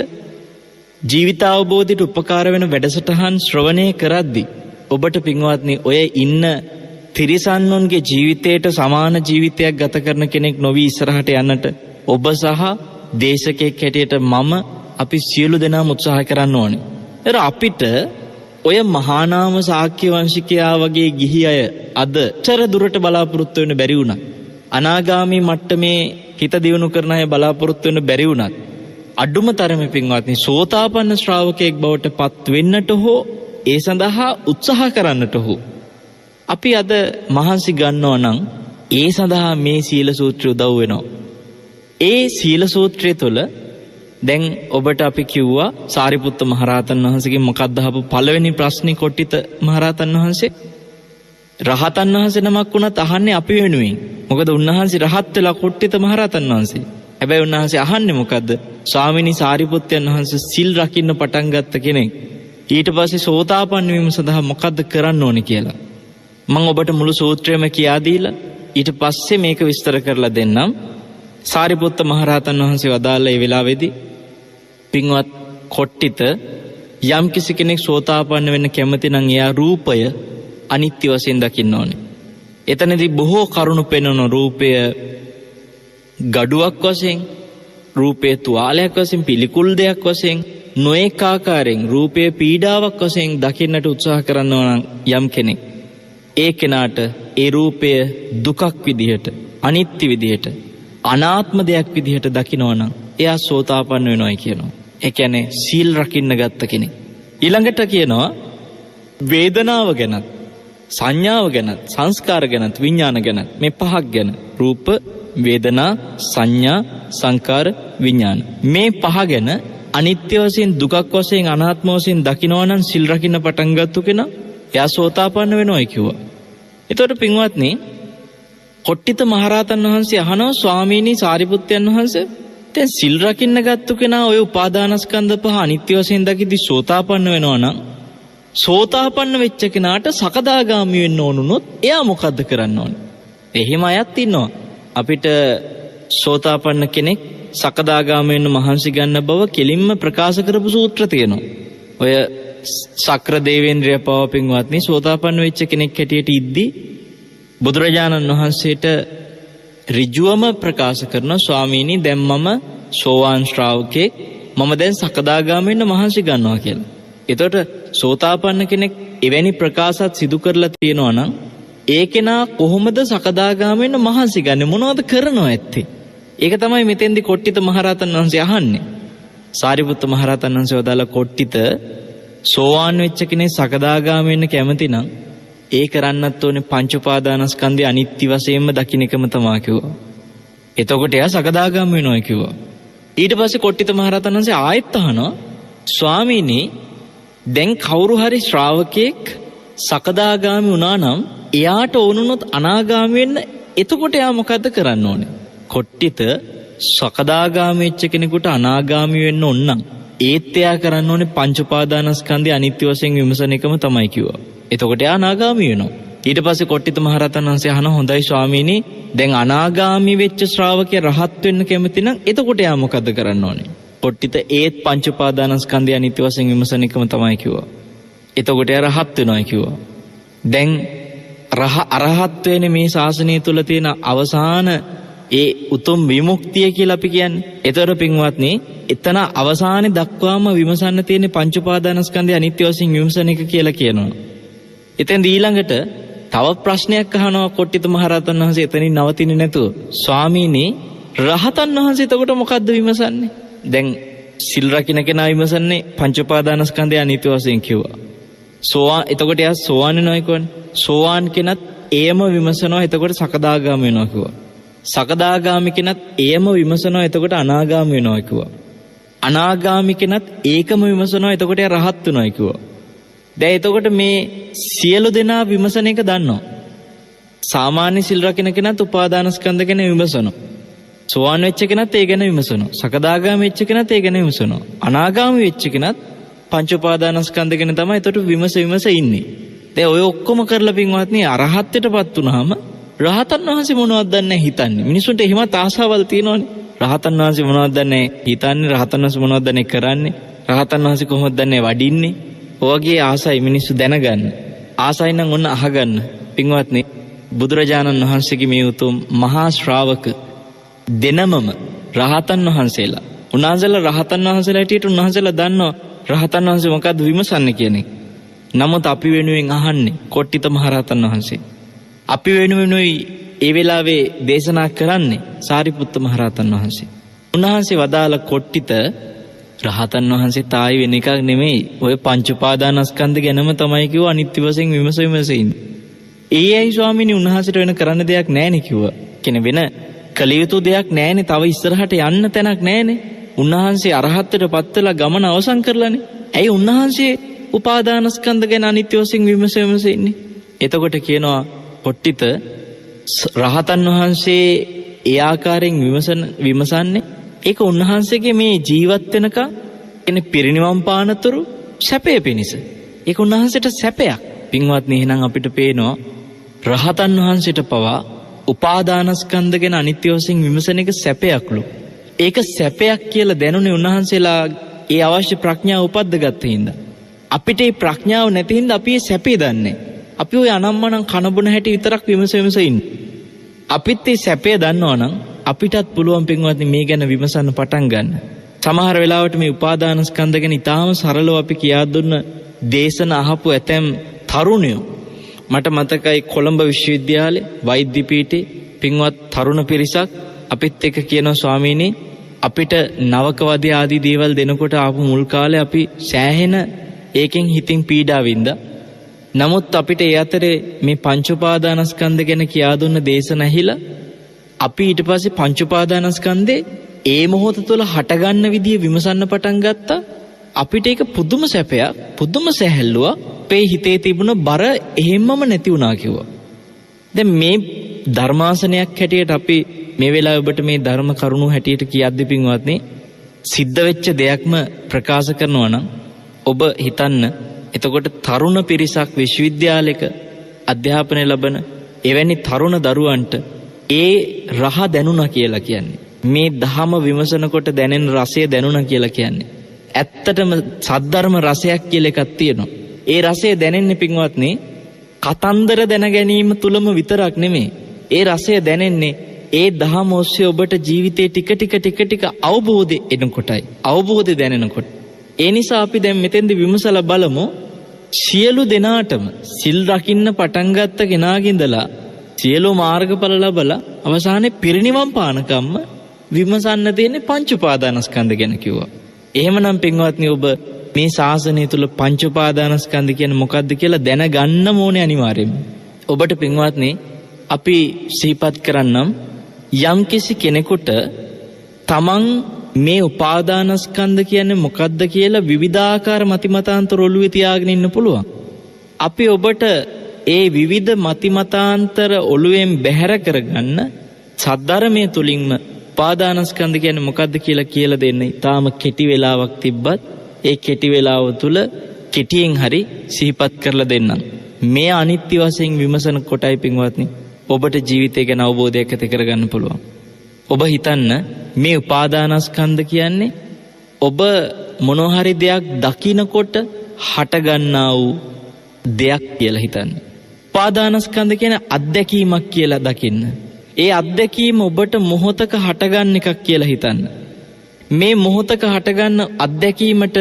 ජීවිත අවබෝධයට උපකාර වෙන වැඩසටහන් ශ්‍රවණය කරද්දී ඔබට පින්වත්නි ඔය ඉන්න තිරිසන්නුන්ගේ ජීවිතයට සමාන ජීවිතයක් ගත කරන කෙනෙක් නොවි ඉස්සරහට යන්නට ඔබ සහ දේශකෙක් හැටියට මම අපි සියලු දෙනාම උත්සාහ කරන්න ඕනේ. ඒතර අපිට ඔය මහානාම ශාක්‍ය වංශිකයා වගේ ගිහි අය අද චර දුරට බලාපොරොත්තු වෙන්න බැරි වුණා. අනාගාමී මට්ටමේ හිත දියුණු කරන අය බලාපොරොත්තු වෙන්න බැරි වුණත් අඩුම තරමේ පින්වත්නි සෝතාපන්න ශ්‍රාවකයෙක් බවට පත් වෙන්නට හෝ ඒ සඳහා උත්සාහ කරන්නට හෝ අපි අද මහන්සි ගන්නවා නම් ඒ සඳහා මේ සීල සූත්‍රය උදව් වෙනවා. ඒ සීල සූත්‍රය තුළ දැන් ඔබට අපි කිව්වා සාරිපුත්ත මහරහතන් වහන්සේගෙන් මොකක්ද අහපු පළවෙනි ප්‍රශ්නේ කොට්ටිත මහරහතන් වහන්සේ. රහතන් වහන්සේ නමක් වුණත් අහන්නේ අපි වෙනුවෙන්. මොකද උන්වහන්සේ රහත් වෙලා කොට්ටිත මහරහතන් වහන්සේ. හැබැයි උන්වහන්සේ අහන්නේ මොකද්ද? ස්වාමිනී සාරිපුත්තයන් වහන්සේ සිල් රකින්න පටන් ගත්ත කෙනෙක්. ඊට පස්සේ සෝතාපන්න වීම සඳහා මොකද්ද කරන්න ඕනේ කියලා. මම ඔබට මුළු සූත්‍රයම කියා දීලා ඊට පස්සේ මේක විස්තර කරලා දෙන්නම්. සාරිපුත්ත මහරහතන් වහන්සේ වදාළ ඒ වෙලාවේදී පින්වත් කොට්ටිත යම් කිසි කෙනෙක් සෝතාපන්න වෙන්න කැමති නම් එයා රූපය අනිත්‍ය වශයෙන් දකින්න ඕනේ. එතනදී බොහෝ කරුණු පෙන්වන රූපය ගඩුවක් වශයෙන්, රූපය තුවාලයක් වශයෙන්, පිළිකුල් දෙයක් වශයෙන්, නොඑක ආකාරයෙන් රූපය පීඩාවක් වශයෙන් දකින්නට උත්සාහ කරනවා නම් යම් කෙනෙක් ඒ කෙනාට ඒ රූපය දුකක් විදිහට, අනිත්‍ය විදිහට, අනාත්ම දෙයක් විදිහට දකිනවා නම් එයා සෝතාපන්න වෙනවයි කියනවා. ඒ කියන්නේ සීල් රකින්න ගත්ත කෙනෙක්. ඊළඟට කියනවා වේදනාව ගැනත්, සංඥාව ගැනත්, සංස්කාර ගැනත්, විඥාන ගැනත්, මේ පහක් ගැන රූප, වේදනා, සංඥා, සංකාර, විඥාන. මේ පහ ගැන අනිත්‍ය වශයෙන්, දුකක් වශයෙන්, අනාත්ම වශයෙන් දකිනවා නම් සීල් රකින්න පටන් ගත්ත කෙනා එයා සෝතාපන්න වෙනවයි කිව්වා. එතකොට පින්වත්නි කොට්ටිත මහරහතන් වහන්සේ අහනවා ස්වාමීනි සාරිපුත්තයන් වහන්සේ දැන් සිල් රකින්න ගත්තු කෙනා ඔය උපාදානස්කන්ධ පහ අනිත්‍ය වශයෙන් දකිද්දි සෝතාපන්න වෙනවා නම් සෝතාපන්න වෙච්ච කෙනාට සකදාගාමි වෙන්න ඕනුනොත් එයා මොකද්ද කරන්න ඕනේ? එහෙම අයත් ඉන්නවා. අපිට සෝතාපන්න කෙනෙක් සකදාගාමි වෙන්න මහන්සි ගන්න බව කෙලින්ම ප්‍රකාශ කරපු සූත්‍ර තියෙනවා. ඔය සක්‍ර දේවේන්ද්‍රය පව පින්වත්නි සෝතාපන්න වෙච්ච කෙනෙක් හැටියට ඉද්දි බුදුරජාණන් වහන්සේට ඍජුවම ප්‍රකාශ කරන ස්වාමීනි දැන් මම සෝවාන් ශ්‍රාවකෙක්, මම දැන් සකදාගාමී වෙන්න මහන්සි ගන්නවා කියලා. එතකොට සෝතාපන්න කෙනෙක් එවැනි ප්‍රකාශات සිදු කරලා තියෙනවා නම් ඒ කෙනා කොහොමද සකදාගාමී වෙන්න මහන්සි ගන්නේ? මොනවද කරනව ඇත්තේ? ඒක තමයි මෙතෙන්දි කොට්ටිත මහරහතන් වහන්සේ අහන්නේ. සාරිපුත්ත මහරහතන් වහන්සේ වදාළ කොට්ටිත සෝවාන් වෙච්ච කෙනෙක් සකදාගාමී වෙන්න කැමති නම් ඒ කරන්නත් ඕනේ පංච උපාදානස්කන්ධය අනිත්‍ය වශයෙන්ම දකින්න එකම තමයි කිව්වා. එතකොට එයා සකදාගාමී වෙනවා කිව්වා. ඊට පස්සේ කොට්ටිත මහරහතන් වහන්සේ ආයෙත් අහනවා ස්වාමීනි දැන් කවුරු හරි ශ්‍රාවකෙක් සකදාගාමි වුණා නම් එයාට ඕනුනොත් අනාගාමි වෙන්න එතකොට එයා මොකද්ද කරන්න ඕනේ? කොට්ටිත සකදාගාමි වෙච්ච කෙනෙකුට අනාගාමි වෙන්න ඕන නම් ඒත් එයා කරන්න ඕනේ පංච උපාදානස්කන්ධය අනිත්‍ය වශයෙන් විමසන එකම තමයි කිව්වා. එතකොට එයා අනාගාමි වෙනවා. ඊට පස්සේ කොට්ටිත මහරහතන් වහන්සේ අහන හොඳයි ස්වාමීනි දැන් අනාගාමි වෙච්ච ශ්‍රාවකයා රහත් වෙන්න කැමති නම් එතකොට එයා මොකද්ද කරන්න ඕනේ? කොට්ටිත ඒත් පංච උපාදානස්කන්ධය අනිත්‍ය වශයෙන් විමසන එකම තමයි කිව්වා. එතකොට එයා රහත් වෙනවා කිව්වා. දැන් අරහත් වෙන්නේ මේ ශාසනය තුල තියෙන අවසාන ඒ උතුම් විමුක්තිය කියලා අපි කියන්නේ. ඒතර පින්වත්නි එතන අවසානයේ දක්වාම විමසන්න තියෙන පංච උපාදානස්කන්ධය අනිත්‍ය වශයෙන් විමසන එක කියලා කියනවා. එතෙන් ඊළඟට තව ප්‍රශ්නයක් අහනවා කොට්ටිත මහරහතන් වහන්සේ එතනින් නවතින්නේ නැතුව. ස්වාමීනි රහතන් වහන්සේ එතකොට මොකද්ද විමසන්නේ? දැන් සිල් රකින්න කෙනා විමසන්නේ පංච උපාදානස්කන්ධය අනිත්‍ය වශයෙන් කිව්වා. එතකොට එයා සෝවාන් වෙනවා කියන්නේ. සෝවාන් කෙනත් එයම විමසනවා එතකොට සකදාගාමී වෙනවා කිව්වා. සකදාගාමි කෙනත් එයම විමසනවා එතකොට අනාගාමී වෙනවා කිව්වා. අනාගාමි කෙනත් ඒකම විමසනවා එතකොට එයා රහත් වෙනවා කිව්වා. දැන් එතකොට මේ සියලු දෙනා විමසන එක දන්නවා. සාමාන්‍ය සිල් රකින්න කෙනත් උපාදානස්කන්ධ ගැන විමසනවා. සෝවාන් වෙච්ච කෙනත් ඒ ගැන විමසනවා. සකදාගාමී වෙච්ච කෙනත් ඒ ගැන විමසනවා. අනාගාමී වෙච්ච කෙනත් පංච උපාදානස්කන්ධ ගැන තමයි එතකොට විමස ඉන්නේ. දැන් ඔය ඔක්කොම කරලා පින්වත්නි අරහත්ත්වයටපත් වුනහම රහතන් වහන්සේ මොනවද දන්නේ හිතන්නේ. මිනිසුන්ට එහෙමත් ආසාවල් තියෙනවනේ. රහතන් වහන්සේ මොනවද දන්නේ හිතන්නේ. රහතන් වහන්සේ මොනවද දන්නේ කරන්නේ. රහතන් වහන්සේ කොහොමද දන්නේ වඩින්නේ. ඔයගේ ආසයි මිනිස්සු දැනගන්න. ආසයි නම් ඔන්න අහගන්න. පින්වත්නි බුදුරජාණන් වහන්සේගේ මේ උතුම් මහා ශ්‍රාවක දෙනමම රහතන් වහන්සේලා. උන්වහන්සේලා රහතන් වහන්සේලා හිටියට උන්වහන්සේලා දන්නවා රහතන් වහන්සේ මොකද්ද විමසන්නේ කියන එක. නමුත් අපි වෙනුවෙන් අහන්නේ කොට්ටිත මහරහතන් වහන්සේ. අපි වෙනුවෙනුයි ඒ වෙලාවේ දේශනා කරන්නේ සාරිපුත්ත මහරහතන් වහන්සේ. උන්වහන්සේ වදාළ කොට්ටිත රහතන් වහන්සේ තායි වෙන එකක් නෙමෙයි. ඔය පංච උපාදානස්කන්ධ ගැනම තමයි කිව්ව අනිත්‍ය වශයෙන් විමසින්නේ. ඒයි ස්වාමීනි උන්වහන්සේට වෙන කරන්න දෙයක් නැහැනේ කිව්වා. කියන්නේ වෙන කළ යුතු දෙයක් නැහැනේ. තව ඉස්සරහට යන්න තැනක් නැහැනේ. උන්වහන්සේ අරහත්ත්වයට පත් වෙලා ගමන අවසන් කරලානේ. ඇයි උන්වහන්සේ උපාදානස්කන්ධ ගැන අනිත්‍ය වශයෙන් විමසින්නේ? එතකොට කියනවා කොට්ටිත රහතන් වහන්සේ ඒ ආකාරයෙන් විමසන්නේ ඒක උන්වහන්සේගේ මේ ජීවත් වෙනකන් කියන්නේ පිරිනිවන් පානතුරු සැපය පිණිස. ඒක උන්වහන්සේට සැපයක්. පින්වත්නි එහෙනම් අපිට පේනවා රහතන් වහන්සේට පවා උපාදානස්කන්ධ ගැන අනිත්‍ය වශයෙන් විමසන එක සැපයක්ලු. ඒක සැපයක් කියලා දැනුනේ උන්වහන්සේලා ඒ අවශ්‍ය ප්‍රඥාව උපද්දගත්ත හින්දා. අපිට මේ ප්‍රඥාව නැති හින්දා අපි මේ සැපේ දන්නේ. අපි ওই අනම්මනම් කනබුන හැටි විතරක් විමස ඉන්නේ. අපිත් මේ සැපේ දන්නවනම් අපිටත් පුළුවන් පින්වත්නි මේ ගැන විමසන්න පටන් ගන්න. සමහර වෙලාවට මේ උපාදානස්කන්ධ ගැන ඉතාම සරලව අපි කියා දුන්න දේශන අහපු ඇතැම් තරුණයෝ මට මතකයි කොළඹ විශ්වවිද්‍යාලේ වෛද්‍ය පීඨේ පින්වත් තරුණ පිරිසක් අපිත් එක්ක කියනවා ස්වාමීනි අපිට නවකවදී ආදී දේවල් දෙනකොට ආපු මුල් කාලේ අපි සෑහෙන ඒකෙන් හිතින් පීඩා වින්දා. නමුත් අපිට ඒ අතරේ මේ පංච උපාදානස්කන්ධ ගැන කියා දුන්න දේශන ඇහිලා අපි ඊට පස්සේ පංච උපාදානස්කන්ධේ ඒ මොහොත තුළ හටගන්න විදිය විමසන්න පටන් ගත්තා. අපිට ඒක පුදුම සැපයක්, පුදුම සැහැල්ලුවක්. අපේ හිතේ තිබුණ බර එහෙම්මම නැති වුණා කිව්වා. දැන් මේ ධර්මාසනයක් හැටියට අපි මේ වෙලාවේ ඔබට මේ ධර්ම කරුණු හැටියට කියද්දි පින්වත්නි සිද්ධ වෙච්ච දෙයක්ම ප්‍රකාශ කරනවා නම් ඔබ හිතන්න එතකොට තරුණ පිරිසක් විශ්වවිද්‍යාලයක අධ්‍යාපනය ලබන එවැනි තරුණ දරුවන්ට ඒ රහ දැනුණා කියලා කියන්නේ මේ ධහම විමසනකොට දැනෙන රසය දැනුණා කියලා කියන්නේ ඇත්තටම සද්ධර්ම රසයක් කියලා එකක් තියෙනවා. ඒ රසය දැනෙන්නේ පින්වත්නි කතන්දර දැන ගැනීම තුලම විතරක් නෙමෙයි. ඒ රසය දැනෙන්නේ ඒ ධහම ඔස්සේ ඔබට ජීවිතේ ටික අවබෝධය එනකොටයි. අවබෝධය දැනෙනකොට. ඒ නිසා අපි දැන් මෙතෙන්දි විමසලා බලමු සියලු දෙනාටම සිල් රකින්න පටන් ගත්ත කෙනාගින්දලා සියලු මාර්ගඵල ලැබලා අවසානයේ පිරිනිවන් පානකම්ම විමසන්න තියෙන්නේ පංච උපාදානස්කන්ධ ගැන කිව්වා. එහෙමනම් පින්වත්නි ඔබ මේ ශාසනය තුල පංච උපාදානස්කන්ධ කියන්නේ මොකක්ද කියලා දැනගන්න ඕනේ අනිවාර්යයෙන්ම. ඔබට පින්වත්නි අපි සිහිපත් කරන්නම් යම්කිසි කෙනෙකුට තමන් මේ උපාදානස්කන්ධ කියන්නේ මොකක්ද කියලා විවිධාකාර මතිමතාන්තර ඔළුවේ තියාගෙන ඉන්න පුළුවන්. අපි ඔබට ඒ විවිධ මතිමතාන්තර ඔළුවෙන් බැහැර කරගන්න සද්ධර්මයේ තුලින්ම උපාදානස්කන්ධ කියන්නේ මොකක්ද කියලා දෙන්න. ඊටාම කෙටි වෙලාවක් තිබ්බත් ඒ කෙටි වෙලාව තුල කෙටියෙන් හරි සිහිපත් කරලා දෙන්නම්. මේ අනිත්‍ය වශයෙන් විමසන කොටයි පින්වත්නි ඔබට ජීවිතය ගැන අවබෝධයක් ඇති කරගන්න පුළුවන්. ඔබ හිතන්න මේ උපාදානස්කන්ධ කියන්නේ ඔබ මොනවා හරි දෙයක් දකිනකොට හටගන්නා වූ දෙයක් කියලා හිතන්න. උපාදානස්කන්ධ කියන්නේ අත්දැකීමක් කියලා දකින්න. ඒ අත්දැකීම ඔබට මොහොතක හටගන්න එකක් කියලා හිතන්න. මේ මොහොතක හටගන්න අත්දැකීමට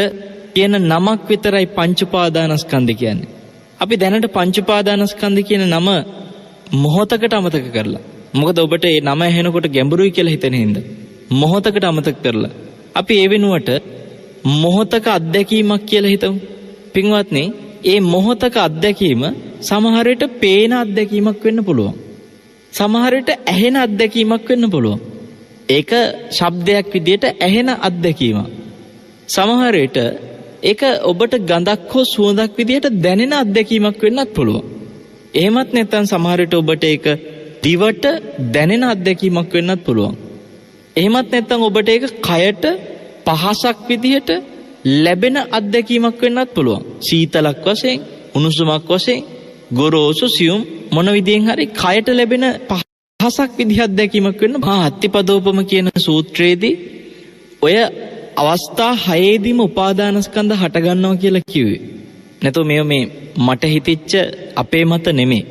කියන නමක් විතරයි පංච උපාදානස්කන්ධ කියන්නේ. අපි දැනට පංච උපාදානස්කන්ධ කියන නම මොහොතකට අමතක කරලා. මොකද ඔබට ඒ නම ඇහෙනකොට ගැඹුරුයි කියලා හිතෙන හින්දා. මොහොතකට අමතක කරලා. අපි ඒ වෙනුවට මොහොතක අත්දැකීමක් කියලා හිතමු. පින්වත්නි, ඒ මොහොතක අත්දැකීම සමහර විට පේන අත්දැකීමක් වෙන්න පුළුවන්. සමහර විට ඇහෙන අත්දැකීමක් වෙන්න පුළුවන්. ඒක ශබ්දයක් විදියට ඇහෙන අත්දැකීමක්. සමහර විට ඒක ඔබට ගඳක් හෝ සුවඳක් විදියට දැනෙන අත්දැකීමක් වෙන්නත් පුළුවන්. එහෙමත් නැත්නම් සමහර විට ඔබට ඒක දිවට දැනෙන අත්දැකීමක් වෙන්නත් පුළුවන්. එහෙමත් නැත්නම් ඔබට ඒක කයට පහසක් විදියට ලැබෙන අත්දැකීමක් වෙන්නත් පුළුවන්. සීතලක් වශයෙන්, උණුසුමක් වශයෙන්, ගොරෝසු සියුම් මොන විදියෙන් හරි කයට ලැබෙන පහසක් විදිහ අත්දැකීමක් වෙන්න. මහා අත්තිපදෝපම කියන සූත්‍රයේදී ඔය අවස්ථා 6ෙදිම උපාදානස්කන්ධ හට ගන්නවා කියලා කිව්වේ. නැතෝ මේ මට හිතෙච්ච අපේ මත නෙමෙයි.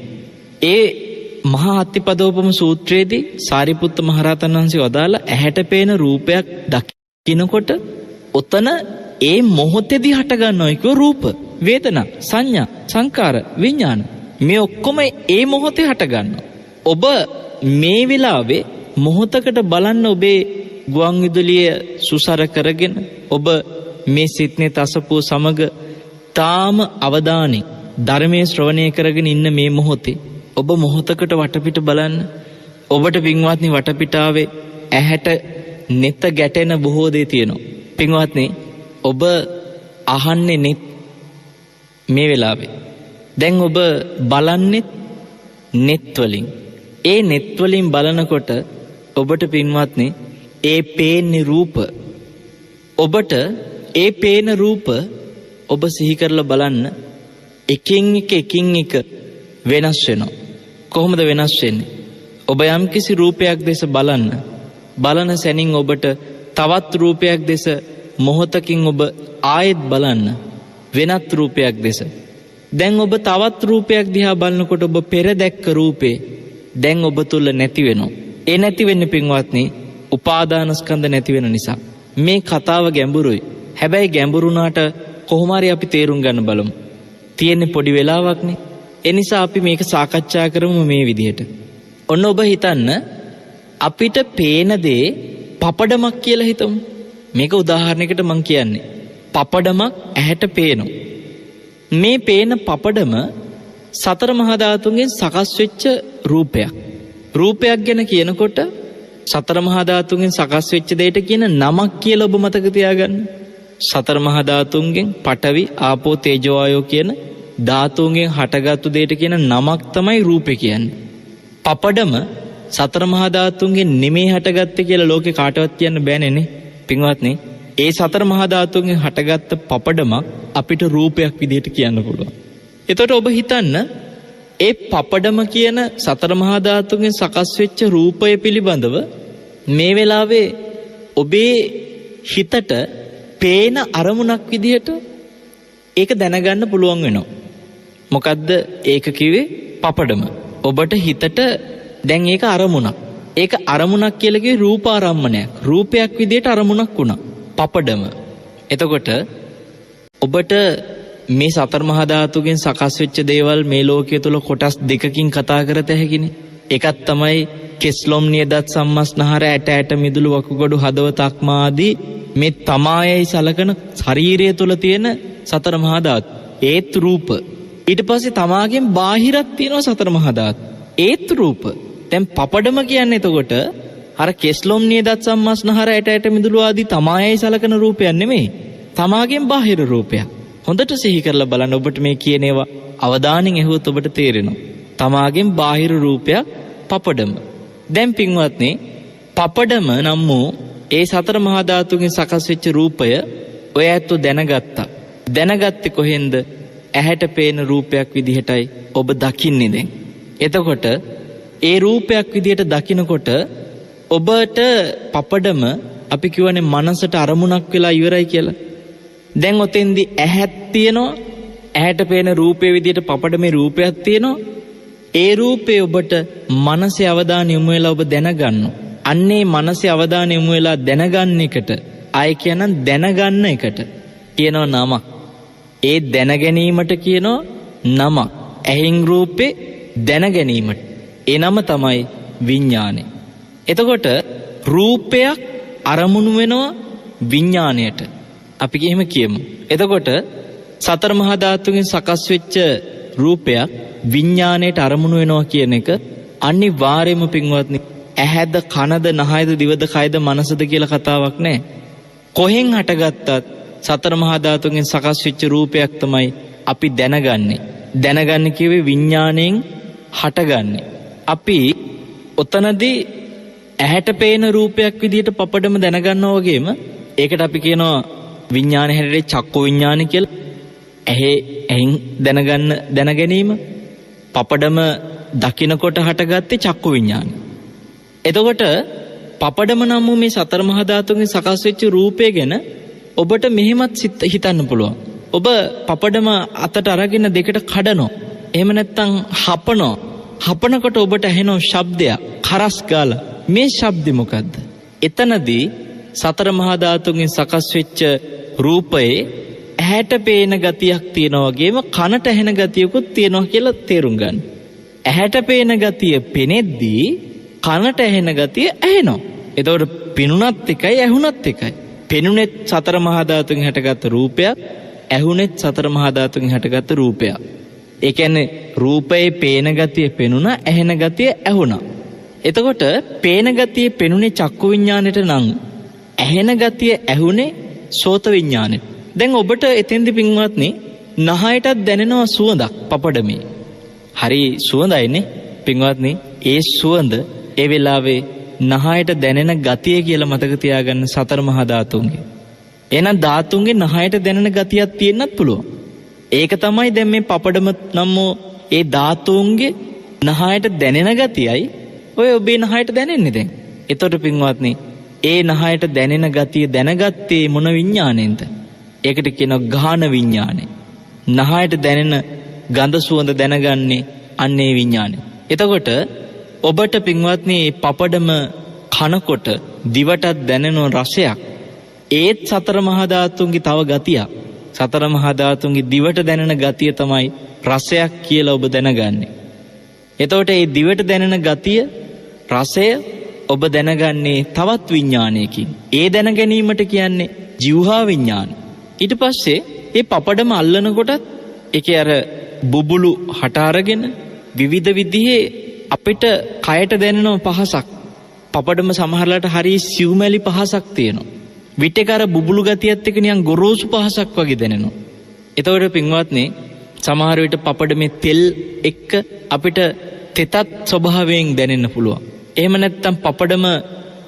ඒ මහා අත්තිපදෝපම සූත්‍රයේදී සාරිපුත්ත මහරහතන් වහන්සේ වදාළ ඇහැට පේන රූපයක් දකිනකොට ඔතන ඒ මොහොතේදී හට ගන්නවා කියෝ රූප, වේදනා, සංඥා, සංකාර, විඥාන. මේ ඔක්කොම ඒ මොහොතේ හට ගන්නවා. ඔබ මේ වෙලාවේ මොහොතකට බලන්න ඔබේ ගුවන් විදුලිය සුසර කරගෙන ඔබ මේ සිත්නේ තසපුව සමග තාම අවධානයෙන් ධර්මයේ ශ්‍රවණය කරගෙන ඉන්න මේ මොහොතේ ඔබ මොහොතකට වටපිට බලන්න. ඔබට පින්වත්නි වටපිටාවේ ඇහැට නෙත ගැටෙන බොහෝ දේ තියෙනවා. පින්වත්නි, ඔබ අහන්නේ නෙත් මේ වෙලාවේ. දැන් ඔබ බලන්නේ නෙත් වලින්. ඒ නෙත් වලින් බලනකොට ඔබට පින්වත්නි ඒ පේන්නේ රූප. ඔබට ඒ පේන රූප ඔබ සිහි කරලා බලන්න එකින් එක වෙනස් වෙනවා. කොහොමද වෙනස් වෙන්නේ? ඔබ යම්කිසි රූපයක් දැස බලන සැනින් ඔබට තවත් රූපයක් දැස මොහොතකින් ඔබ ආයෙත් බලන්න වෙනත් රූපයක් දැස. දැන් ඔබ තවත් රූපයක් දිහා බලනකොට ඔබ පෙර දැක්ක රූපේ දැන් ඔබ තුල නැති වෙනවා. ඒ නැති වෙන්නේ පින්වත්නි උපාදානස්කන්ධ නැති වෙන නිසා. මේ කතාව ගැඹුරුයි. හැබැයි ගැඹුරුනාට කොහොම හරි අපි තේරුම් ගන්න බලමු. තියෙන්නේ පොඩි වෙලාවක්නේ. ඒ නිසා අපි මේක සාකච්ඡා කරමු මේ විදිහට. ඔන්න ඔබ හිතන්න අපිට පේන දේ පපඩමක් කියලා හිතමු. මේක උදාහරණයකට මම කියන්නේ. පපඩමක් ඇහැට පේනවා. මේ පේන පපඩම සතර මහා ධාතුන්ගෙන් සකස් වෙච්ච රූපයක්. රූපයක් ගැන කියනකොට සතර මහා ධාතුන්ගෙන් සකස් වෙච්ච දෙයට කියන නමක් කියලා ඔබ මතක තියාගන්න. සතර මහා ධාතුන්ගෙන් පඨවි, ආපෝ, තේජෝ, වායෝ කියන ධාතුන්ගෙන් හටගත්තු දෙයට කියන නමක් තමයි රූපේ කියන්නේ. පපඩම සතර මහා ධාතුන්ගෙන් නෙමෙයි හටගත්තේ කියලා ලෝකේ කාටවත් කියන්න බෑනේ නේ. පින්වත්නි, ඒ සතර මහා ධාතුන්ගෙන් හටගත්ත පපඩමක් අපිට රූපයක් විදිහට කියන්න පුළුවන්. එතකොට ඔබ හිතන්න ඒ පපඩම කියන සතර මහා ධාතුන්ගෙන් සකස් වෙච්ච රූපය පිළිබඳව මේ වෙලාවේ ඔබේ හිතට පේන අරමුණක් විදිහට ඒක දැනගන්න පුළුවන් වෙනවා. මොකද්ද ඒක කිව්වේ? පපඩම. ඔබට හිතට දැන් ඒක අරමුණක්. ඒක අරමුණක් කියලා කිව්වේ රූපාරම්මණයක්. රූපයක් විදිහට අරමුණක් වුණා. පපඩම. එතකොට ඔබට මේ සතර මහා ධාතුගෙන් සකස් වෙච්ච දේවල් මේ ලෝකයේ තුල කොටස් දෙකකින් කතා කරත හැකිනේ. එකක් තමයි කෙස්ලොම් නියදත් සම්මස්නහර ඇට මිදුළු වකුගඩු හදවත අක්මා ආදී මේ තමායයි සලකන ශරීරය තුල තියෙන සතර මහා ධාතු. ඒත් රූප. ඊට පස්සේ තමාගෙන් බාහිරක් තියෙනවා සතර මහා ධාතු. ඒත් රූප. දැන් පපඩම කියන්නේ එතකොට අර කෙස්ලොම් නියදත් සම්මස්නහර ඇට මිදුළු ආදී තමායයි සලකන රූපයක් නෙමෙයි. තමාගෙන් බාහිර රූපයක්. හොඳට සිහි කරලා බලන්න ඔබට මේ කියන ඒවා අවධානයෙන් ඇහුවොත් ඔබට තේරෙනවා. තමාගෙන් බාහිර රූපයක් පපඩම. දැන් පින්වත්නි පපඩම නම් වූ ඒ සතර මහා ධාතුන්ගෙන් සකස් වෙච්ච රූපය ඔය ඇත්තෝ දැනගත්තා. දැනගත්තේ කොහෙන්ද? ඇහැට පේන රූපයක් විදිහටයි ඔබ දකින්නේ දැන්. එතකොට ඒ රූපයක් විදිහට දකිනකොට ඔබට පපඩම අපි කියවනේ මනසට අරමුණක් වෙලා ඉවරයි කියලා. දැන් ඔතෙන්දී ඇහක් තියෙනවා. ඇහැට පේන රූපේ විදිහට පපඩමේ රූපයක් තියෙනවා. ඒ රූපේ ඔබට මනසේ අවධානය යොමු වෙලා ඔබ දැනගන්නවා. අන්නේ මනසේ අවධානය යොමු වෙලා දැනගන්න එකට ආය කියනනම් දැනගන්න එකට කියනවා නමක්. ඒ දැනගැනීමට කියනවා නමක්. ඇහෙන් රූපේ දැනගැනීමට ඒ නම තමයි විඥානය. එතකොට රූපයක් අරමුණු වෙනවා විඥාණයට. අපි එහෙම කියමු. එතකොට සතර මහා ධාතුන්ගෙන් සකස් වෙච්ච රූපයක් විඥාණයට අරමුණු වෙනවා කියන එක අනිවාර්යයෙන්ම පින්වත්නි ඇහැද කනද නහයද දිවද කයද මනසද කියලා කතාවක් නැහැ. කොහෙන් හටගත්තත් සතර මහා ධාතුන්ගෙන් සකස් වෙච්ච රූපයක් තමයි අපි දැනගන්නේ. දැනගන්න කියවේ විඥාණයෙන් හටගන්නේ. අපි ඔතනදී ඇහැට පේන රූපයක් විදිහට පපඩම දැනගන්නවා වගේම ඒකට අපි කියනවා විඥාන හැරේ චක්කු විඥාන කියලා. ඇහෙන් දැන ගැනීම පපඩම දකින්නකොට හටගත්තේ චක්කු විඥාන. එතකොට පපඩම නම් වූ මේ සතර මහා ධාතුන්ගෙන් සකස් වෙච්ච රූපය ගැන ඔබට මෙහෙමත් හිතන්න පුළුවන්. ඔබ පපඩම අතට අරගෙන දෙකට කඩනවා. එහෙම නැත්නම් හපනවා. හපනකොට ඔබට ඇහෙන ශබ්දයක් කරස් ගාලා. මේ ශබ්දෙ මොකද්ද? එතනදී සතර මහා ධාතුන්ගෙන් සකස් වෙච්ච රූපයේ ඇහැට පේන ගතියක් තියෙනවා වගේම කනට ඇහෙන ගතියකුත් තියෙනවා කියලා තේරුම් ගන්න. ඇහැට පේන ගතිය පෙනෙද්දී කනට ඇහෙන ගතිය ඇහෙනවා. එතකොට පිනුනත් එකයි ඇහුනත් එකයි. පෙනුනෙත් සතර මහා ධාතුන්ගෙන් හටගත්තු රූපයක්, ඇහුනෙත් සතර මහා ධාතුන්ගෙන් හටගත්තු රූපයක්. ඒ කියන්නේ රූපයේ පේන ගතිය පෙනුණා, ඇහෙන ගතිය ඇහුණා. එතකොට පේන ගතිය පෙනුනේ චක්කු විඥානෙට නම් ඇහෙන ගතිය ඇහුනේ සෝත විඥානෙට. දැන් ඔබට එතෙන්දි පින්වත්නි නහයටත් දැනෙනවා සුවඳක් පපඩමේ. හරි සුවඳයිනේ පින්වත්නි. ඒ සුවඳ ඒ වෙලාවේ නහයට දැනෙන ගතිය කියලා මතක තියාගන්න සතර මහා ධාතුන්ගේ. එහෙනම් ධාතුන්ගේ නහයට දැනෙන ගතියක් තියෙන්නත් පුළුවන්. ඒක තමයි දැන් මේ පපඩම නම් ඒ ධාතුන්ගේ නහයට දැනෙන ගතියයි ඔය ඔබේ නහයට දැනෙන්නේ දැන්. එතකොට පින්වත්නි ඒ නහයට දැනෙන ගතිය දැනගත්තේ මොන විඥාණයෙන්ද? ඒකට කියනවා ගාහන විඥානය. නහයට දැනෙන ගඳ සුවඳ දැනගන්නේ අන්නේ විඥානය. එතකොට ඔබට පින්වත්නි මේ පපඩම කනකොට දිවටත් දැනෙන රසයක් ඒත් සතර මහා ධාතුන්ගේ තව ගතියක්. සතර මහා ධාතුන්ගේ දිවට දැනෙන ගතිය තමයි රසයක් කියලා ඔබ දැනගන්නේ. එතකොට මේ දිවට දැනෙන ගතිය රසය ඔබ දැනගන්නේ තවත් විඥානයකින්. ඒ දැන ගැනීමට කියන්නේ ජීවහා විඥාන. ඊට පස්සේ මේ පපඩම අල්ලනකොටත් ඒකේ අර බුබුලු හට අරගෙන විවිධ විදිහේ අපිට කයට දැනෙන පහසක්. පපඩම සමහරලාට හරි සිව්මැලි පහසක් තියෙනවා. විටක අර බුබුලු ගතියත් එක්ක නිකන් ගොරෝසු පහසක් වගේ දැනෙනවා. එතකොට පින්වත්නි සමහර විට පපඩමේ තෙල් එක්ක අපිට තෙතත් ස්වභාවයෙන් දැනෙන්න පුළුවන්. එහෙම නැත්නම් පපඩම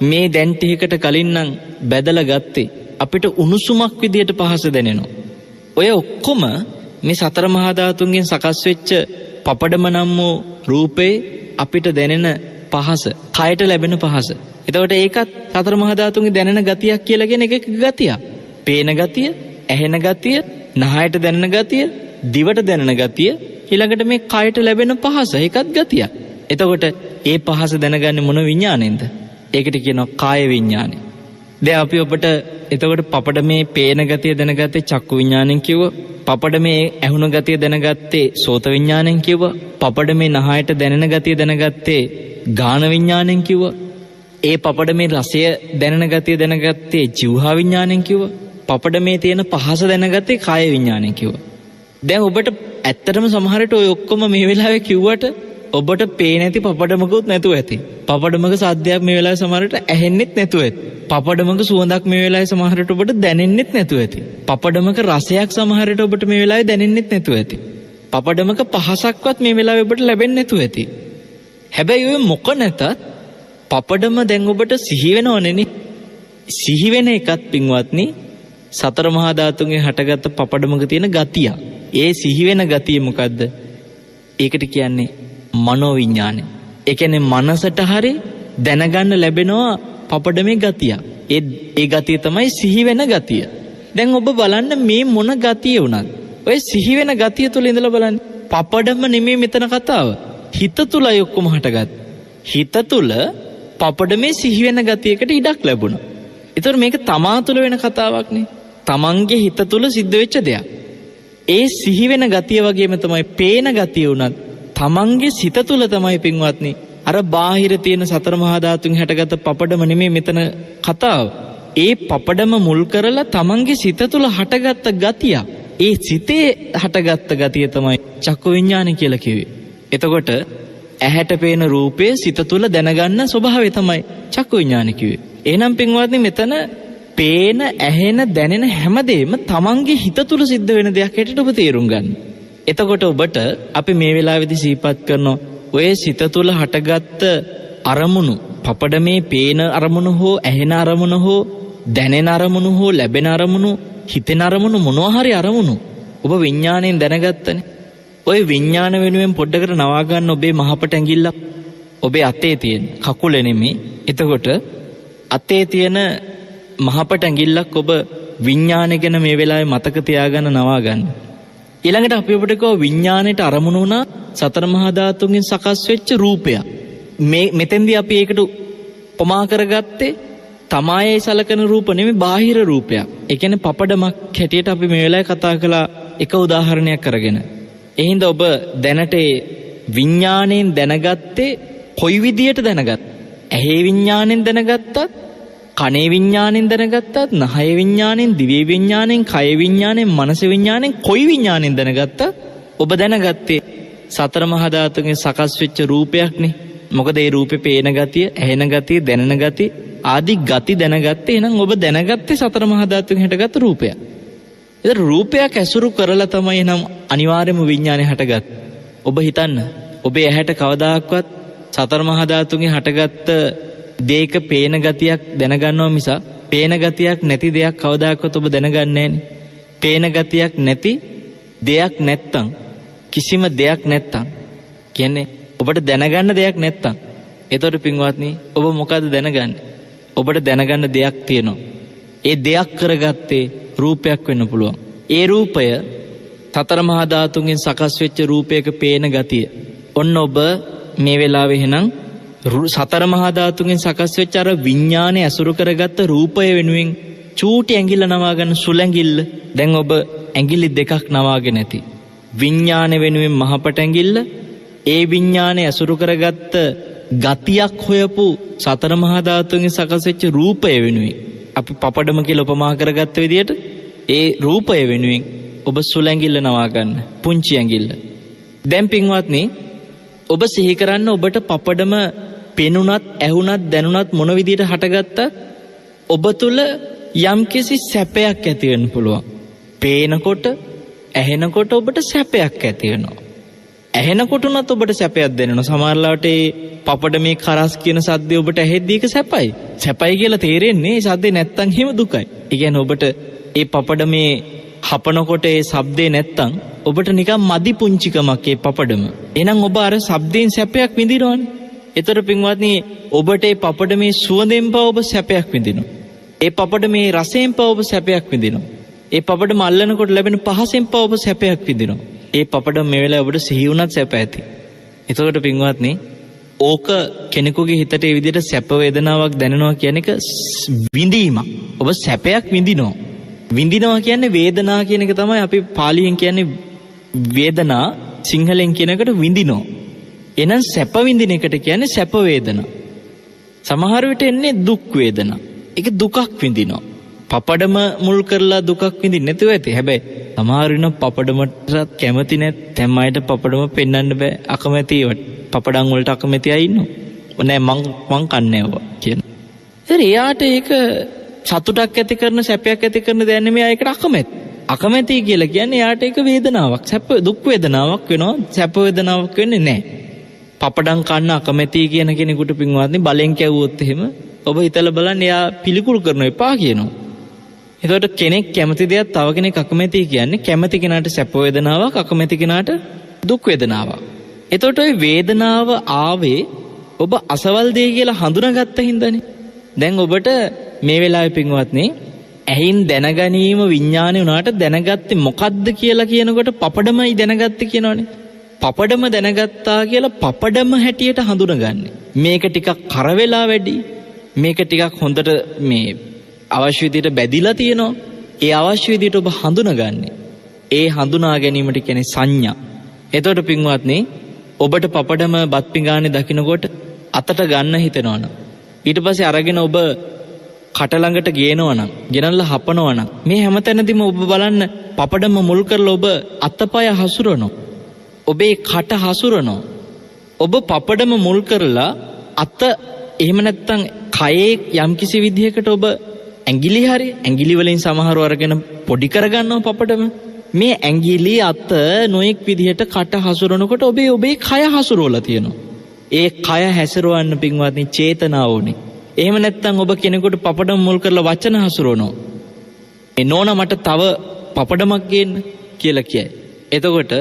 මේ දැන් ටිකකට කලින් නම් බැදලා ගත්තේ අපිට උණුසුමක් විදියට පහස දැනෙනවා. ඔය ඔක්කොම මේ සතර මහා ධාතුන්ගෙන් සකස් වෙච්ච පපඩම නම් වූ රූපේ අපිට දැනෙන පහස, කයට ලැබෙන පහස. එතකොට ඒකත් සතර මහා ධාතුන්ගේ දැනෙන ගතියක් කියලා කියන එක ගතියක්. පේන ගතිය, ඇහෙන ගතිය, නහයට දැනෙන ගතිය, දිවට දැනෙන ගතිය, ඊළඟට මේ කයට ලැබෙන පහස ඒකත් ගතියක්. එතකොට ඒ පහස දැනගන්නේ මොන විඥාණයෙන්ද? ඒකට කියනවා කාය විඥානය. දැන් අපි ඔබට එතකොට පපඩමේ පේන ගතිය දැනගත්තේ චක්කු විඥාණයෙන් කිව්වා. පපඩමේ ඇහුණ ගතිය දැනගත්තේ සෝත විඥාණයෙන් කිව්වා. පපඩමේ නහයට දැනෙන ගතිය දැනගත්තේ ගාන විඥාණයෙන් කිව්වා. ඒ පපඩමේ රසය දැනෙන ගතිය දැනගත්තේ ජීවහා විඥාණයෙන් කිව්වා. පපඩමේ තියෙන පහස දැනගත්තේ කාය විඥාණයෙන් කිව්වා. දැන් ඔබට ඇත්තටම සමහරට ඔය ඔක්කොම මේ වෙලාවේ කිව්වට ඔබට පේන්නේ නැති පපඩමකුත් නැතුව ඇති. පපඩමක සද්දයක් මේ වෙලාවේ සමහරට ඇහෙන්නෙත් නැතුව ඇති. පපඩමක සුවඳක් මේ වෙලාවේ සමහරට ඔබට දැනෙන්නෙත් නැතුව ඇති. පපඩමක රසයක් සමහරට ඔබට මේ වෙලාවේ දැනෙන්නෙත් නැතුව ඇති. පපඩමක පහසක්වත් මේ වෙලාවේ ඔබට ලැබෙන්නේ නැතුව ඇති. හැබැයි ඔය මොක නැතත් පපඩම දැන් ඔබට සිහි වෙනවනේ. සිහි වෙන එකත් පින්වත්නි සතර මහා ධාතුන්ගෙන් හටගත්ත පපඩමක තියෙන ගතිය. ඒ සිහි වෙන ගතිය මොකද්ද? ඒකට කියන්නේ මනෝවිඤ්ඤාණය. ඒ කියන්නේ මනසට හරි දැනගන්න ලැබෙනවා පපඩමේ ගතිය. ඒ ගතිය තමයි සිහි වෙන ගතිය. දැන් ඔබ බලන්න මේ මොන ගතිය වුණත් ඔය සිහි වෙන ගතිය තුල ඉඳලා බලන්න. පපඩම නෙමෙයි මෙතන කතාව. හිත තුලයි ඔක්කොම හටගත්. හිත තුල පපඩමේ සිහි වෙන ගතියකට ඉඩක් ලැබුණා. ඒතර මේක තමා තුල වෙන කතාවක් නේ. තමන්ගේ හිත තුල සිද්ධ වෙච්ච දෙයක්. ඒ සිහි වෙන ගතිය වගේම තමයි පේන ගතිය උනත් තමන්ගේ සිත තුල තමයි පින්වත්නි අර බාහිර තියෙන සතර මහා ධාතුන් හැටගත පපඩම නෙමෙයි මෙතන කතාව. ඒ පපඩම මුල් කරලා තමන්ගේ සිත තුල හටගත්ත ගතිය. ඒ සිතේ හටගත්ත ගතිය තමයි චක්කු විඤ්ඤාණය කියලා කිව්වේ. එතකොට ඇහැට පේන රූපයේ සිත තුල දැනගන්න ස්වභාවය තමයි චක්කු විඤ්ඤාණය කිව්වේ. එහෙනම් පින්වත්නි මෙතන පේන ඇහෙන දැනෙන හැමදේම තමන්ගේ හිත තුල සිද්ධ වෙන දෙයක් හැටියට ඔබ තේරුම් ගන්න. එතකොට ඔබට අපි මේ වෙලාවේදී සිහිපත් කරනවා ඔය සිත තුල හටගත්ත අරමුණු පපඩමේ පේන අරමුණු හෝ ඇහෙන අරමුණු හෝ දැනෙන අරමුණු හෝ ලැබෙන අරමුණු හිතෙන අරමුණු මොනවා හරි අරමුණු ඔබ විඥාණයෙන් දැනගත්තනේ. ඔය විඥාන වෙනුවෙන් පොඩ්ඩකට නවා ගන්න ඔබේ මහපට ඇඟිල්ල ඔබේ අතේ තියෙන කකුල නෙමෙයි. එතකොට අතේ තියෙන මහපට ඇඟිල්ලක් ඔබ විඥානය ගැන මේ වෙලාවේ මතක තියාගන්න නවා ගන්න. ඊළඟට අපි ඔබට කව විඥාණයට අරමුණු වුණා සතර මහා ධාතුන්ගෙන් සකස් වෙච්ච රූපය. මෙතෙන්දී අපි ඒකට උපමා කරගත්තේ තමායේ සලකන රූප නෙමෙයි බාහිර රූපයක්. ඒ කියන්නේ පපඩමක් හැටියට අපි මේ වෙලාවේ කතා කළා එක උදාහරණයක් කරගෙන. එහෙනම් ඔබ දැනට විඥාණයෙන් දැනගත්තේ කොයි විදියට දැනගත්ත? ඇහි විඥාණයෙන් දැනගත්තත්, කනේ විඥාණයෙන් දැනගත්තත්, නහය විඥාණයෙන්, දිවේ විඥාණයෙන්, කය විඥාණයෙන්, මනස විඥාණයෙන් කොයි විඥාණයෙන් දැනගත්තත් ඔබ දැනගත්තේ සතර මහා ධාතුන්ගෙන් සකස් වෙච්ච රූපයක්නේ. මොකද ඒ රූපේ පේන ගතිය, ඇහෙන ගතිය, දැනෙන ගතිය ආදි ගති දැනගත්තේ. එහෙනම් ඔබ දැනගත්තේ සතර මහා ධාතුන්ගෙන් හටගත්තු රූපයක්. ඒතර රූපයක් ඇසුරු කරලා තමයි එහෙනම් අනිවාර්යයෙන්ම විඥානය හටගත්තේ. ඔබ හිතන්න ඔබේ ඇහැට කවදාකවත් සතර මහා ධාතුන්ගෙන් හටගත්ත දෙයක පේන ගතියක් දැනගන්නවා මිස පේන ගතියක් නැති දෙයක් කවදාකවත් ඔබ දැනගන්නේ නැහනේ. පේන ගතියක් නැති දෙයක් නැත්තම් කිසිම දෙයක් නැත්තම් කියන්නේ ඔබට දැනගන්න දෙයක් නැත්තම් එතකොට පින්වත්නි ඔබ මොකද්ද දැනගන්නේ? ඔබට දැනගන්න දෙයක් තියෙනවා. ඒ දෙයක් කරගත්තේ රූපයක් වෙන්න පුළුවන්. ඒ රූපය සතර මහා ධාතුන්ගෙන් සකස් වෙච්ච රූපයක පේන ගතිය. ඔන්න ඔබ මේ වෙලාවේ එහෙනම් සතර මහා ධාතුන්ගෙන් සකස් වෙච්ච අර විඥානය ඇසුරු කරගත්ත රූපය වෙනුවෙන් චූටි ඇඟිල්ල නවා ගන්න සුළඟිල්ල. දැන් ඔබ ඇඟිලි දෙකක් නවාගෙන ඇති. විඥානය වෙනුවෙන් මහපට ඇඟිල්ල, ඒ විඥානය ඇසුරු කරගත්ත ගතියක් හොයපු සතර මහා ධාතුන්ගෙන් සකස් වෙච්ච රූපය වෙනුවෙන් අපි පපඩම කියලා උපමා කරගත්ත විදිහට ඒ රූපය වෙනුවෙන් ඔබ සුළඟිල්ල නවා ගන්න පුංචි ඇඟිල්ල. දැන් පින්වත්නි ඔබ සිහි කරන්න ඔබට පපඩම පෙනුනත් ඇහුනත් දැනුනත් මොන විදිහට හටගත්තත් ඔබ තුල යම්කිසි සැපයක් ඇති වෙන්න පුළුවන්. පේනකොට ඇහෙනකොට ඔබට සැපයක් ඇති වෙනවා. ඇහෙනකොට උනත් ඔබට සැපයක් දැනෙනවා. සමහරවිට ඒ පපඩමේ කරස් කියන සද්දේ ඔබට ඇහෙද්දී ඒක සැපයි. සැපයි කියලා තේරෙන්නේ ඒ සද්දේ නැත්තම් හිම දුකයි. ඒ කියන්නේ ඔබට ඒ පපඩමේ හපනකොට ඒ ශබ්දේ නැත්තම් ඔබට නිකන් මදි පුංචිකමක් ඒ පපඩම. එහෙනම් ඔබ අර ශබ්දයෙන් සැපයක් විඳිනවනේ. ඒතර පින්වත්නි ඔබට ඒ පපඩමේ සුවඳෙන් පව ඔබ සැපයක් විඳිනවා. ඒ පපඩමේ රසයෙන් පව ඔබ සැපයක් විඳිනවා. ඒ පපඩම අල්ලනකොට ලැබෙන පහසෙන් පව ඔබ සැපයක් විඳිනවා. ඒ පපඩම මේ වෙලාවේ ඔබට සිහි වුණත් සැප ඇති. එතකොට පින්වත්නි ඕක කෙනෙකුගේ හිතට ඒ විදිහට සැප වේදනාවක් දැනෙනවා කියන එක විඳීමක්. ඔබ සැපයක් විඳිනවා. විඳිනවා කියන්නේ වේදනා කියන එක තමයි අපි පාලියෙන් කියන්නේ වේදනා, සිංහලෙන් කියන එකට විඳිනවා. එහෙනම් සැප විඳින එකට කියන්නේ සැප වේදනා. සමහර විට එන්නේ දුක් වේදනා. ඒක දුකක් විඳිනවා. පපඩම මුල් කරලා දුකක් විඳින්න නැතුව ඇති. හැබැයි සමහර වෙන පපඩමට කැමති නැත්. තැම්මයිට පපඩම පෙන්වන්න බෑ. අකමැති ඒවට. පපඩම් වලට අකමැති අය ඉන්නවා. නෑ මං කන්නේ නැහැ කියන. එයාට ඒක සතුටක් ඇති කරන සැපයක් ඇති කරන දෙයක් නෙමෙයි ඒකට අකමැති. අකමැති කියලා කියන්නේ එයාට ඒක වේදනාවක්. සැප දුක් වේදනාවක් වෙනවා. සැප වේදනාවක් වෙන්නේ නැහැ. පපඩම් කන්න අකමැති කියන කෙනෙකුට පින්වත්නි බලෙන් කැවුවොත් එහෙම ඔබ හිතලා බලන්න එයා පිළිකුල් කරන එපා කියනවා. එතකොට කෙනෙක් කැමති දෙයක් තව කෙනෙක් අකමැති කියන්නේ කැමති කෙනාට සැප වේදනාවක් අකමැති කෙනාට දුක් වේදනාවක්. එතකොට ওই වේදනාව ආවේ ඔබ අසවල් දෙය කියලා හඳුනාගත්ත හින්දානේ. දැන් ඔබට මේ වෙලාවේ පින්වත්නි ඇහින් දැනගැනීම විඥානේ උනාට දැනගත්තේ මොකද්ද කියලා කියනකොට පපඩමයි දැනගත්තේ කියනවනේ. පපඩම දැනගත්තා කියලා පපඩම හැටියට හඳුනගන්නේ. මේක ටිකක් කර වෙලා වැඩි. මේක ටිකක් හොඳට මේ අවශ්‍ය විදිහට බැදිලා තියෙනවා. ඒ අවශ්‍ය විදිහට ඔබ හඳුනගන්නේ. ඒ හඳුනා ගැනීමට කියන්නේ සංඥා. එතකොට පින්වත්නි ඔබට පපඩම බත් පිඟානේ දකින්නකොට අතට ගන්න හිතෙනවනම් ඊට පස්සේ අරගෙන ඔබ කට ළඟට ගේනවනම් ගෙනල්ලා හපනවනම් මේ හැමතැනදීම ඔබ බලන්න පපඩම මුල් කරලා ඔබ අතපය හසුරනවා. ඔබේ කට හසුරනවා. ඔබ පපඩම මුල් කරලා අත එහෙම නැත්තම් කයේ යම්කිසි විදිහකට ඔබ ඇඟිලි වලින් සමහරව අරගෙන පොඩි කරගන්නවා පපඩම. මේ ඇඟිලි අත නොඑක් විදිහට කට හසුරනකොට ඔබේ කය හසුරවලා තියෙනවා. ඒ කය හැසිරවන්න පින්වත්නි චේතනාව ඕනේ. එහෙම නැත්නම් ඔබ කෙනෙකුට පපඩම මුල් කරලා වචන හසුරවනවා. මේ නෝනා මට තව පපඩමක් ගේන්න කියලා කියයි. එතකොට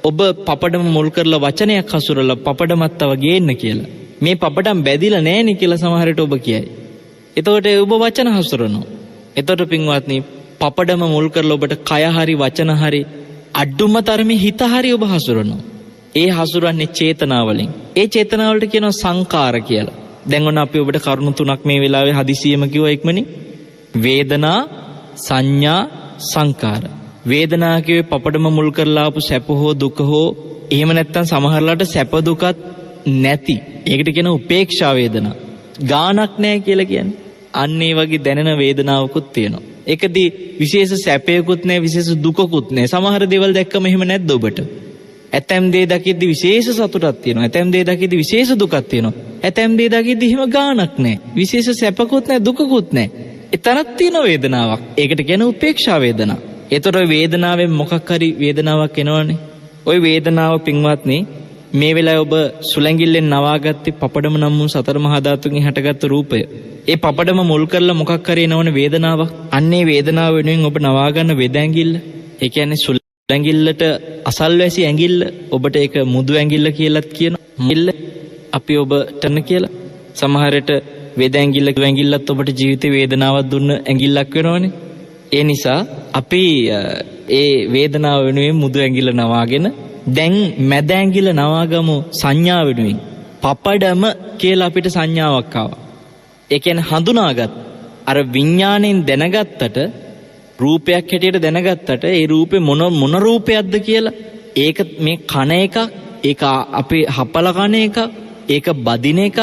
ඔබ පපඩම මුල් කරලා වචනයක් හසුරලා පපඩමක් තව ගේන්න කියලා. මේ පපඩම් බැදිලා නැහෙනේ කියලා සමහර විට ඔබ කියයි. එතකොට ඔබ වචන හසුරනවා. එතකොට පින්වත්නි පපඩම මුල් කරලා ඔබට කය හරි වචන හරි අඩුම තරමේ හිත හරි ඔබ හසුරනවා. ඒ හසුරන්නේ චේතනාවලින්. ඒ චේතනාවලට කියනවා සංකාර කියලා. දැන් ඔන්න අපි ඔබට කරුණු තුනක් මේ වෙලාවේ හදිසියෙම කිව්වා ඉක්මනින්. වේදනා, සංඥා, සංකාර. වේදනා කියවේ පපඩම මුල් කරලා ආපු සැප හෝ දුක හෝ එහෙම නැත්නම් සමහරලාට සැප දුකත් නැති. ඒකට කියන උපේක්ෂා වේදනා. ගානක් නැහැ කියලා කියන්නේ. අන්න ඒ වගේ දැනෙන වේදනාවකුත් තියෙනවා. ඒකදී විශේෂ සැපයකුත් නැහැ, විශේෂ දුකකුත් නැහැ. සමහර දේවල් දැක්කම එහෙම නැද්ද ඔබට? ඇතැම් දේ දකිද්දි විශේෂ සතුටක් තියෙනවා. ඇතැම් දේ දකිද්දි විශේෂ දුකක් තියෙනවා. ඇතැම් දේ දකිද්දි එහෙම ගානක් නැහැ. විශේෂ සැපකුත් නැහැ, දුකකුත් නැහැ. එතරම් තියෙන වේදනාවක්. ඒකට කියන්නේ උපේක්ෂා වේදනා. ඒතර වේදනාවෙන් මොකක් හරි වේදනාවක් එනවනේ. ওই වේදනාව පින්වත්නි මේ වෙලාවේ ඔබ සුලැඟිල්ලෙන් නවාගත්තේ පපඩම නම් වූ සතර මහා ධාතුන්ගෙන් හටගත්තු රූපය. ඒ පපඩම මුල් කරලා මොකක් හරි එනවනේ වේදනාවක්. අන්නේ වේදනාව වෙනුවෙන් ඔබ නවා ගන්න වෙද ඇඟිල්ල. ඒ කියන්නේ ඇඟිල්ලට අසල්වැසි ඇඟිල්ල ඔබට ඒක මුදු ඇඟිල්ල කියලාත් කියනවා. ඇඟිල්ල අපි ඔබටන කියලා. සමහරට වේද ඇඟිල්ලත් ඔබට ජීවිතේ වේදනාවක් දුන්න ඇඟිල්ලක් වෙනවනේ. ඒ නිසා අපි ඒ වේදනාව වෙනුවෙන් මුදු ඇඟිල්ල නවාගෙන දැන් මැද ඇඟිල්ල නවාගමු සංඥා වෙනුවෙන්. පපඩම කියලා අපිට සංඥාවක් ආවා. ඒ කියන්නේ හඳුනාගත් අර විඥාණයෙන් දැනගත්තට රූපයක් හැටියට දැනගත්තට ඒ රූපේ මොන රූපයක්ද කියලා ඒක මේ කන එකක්, ඒක අපේ හපල කන එකක්, ඒක බදින එකක්,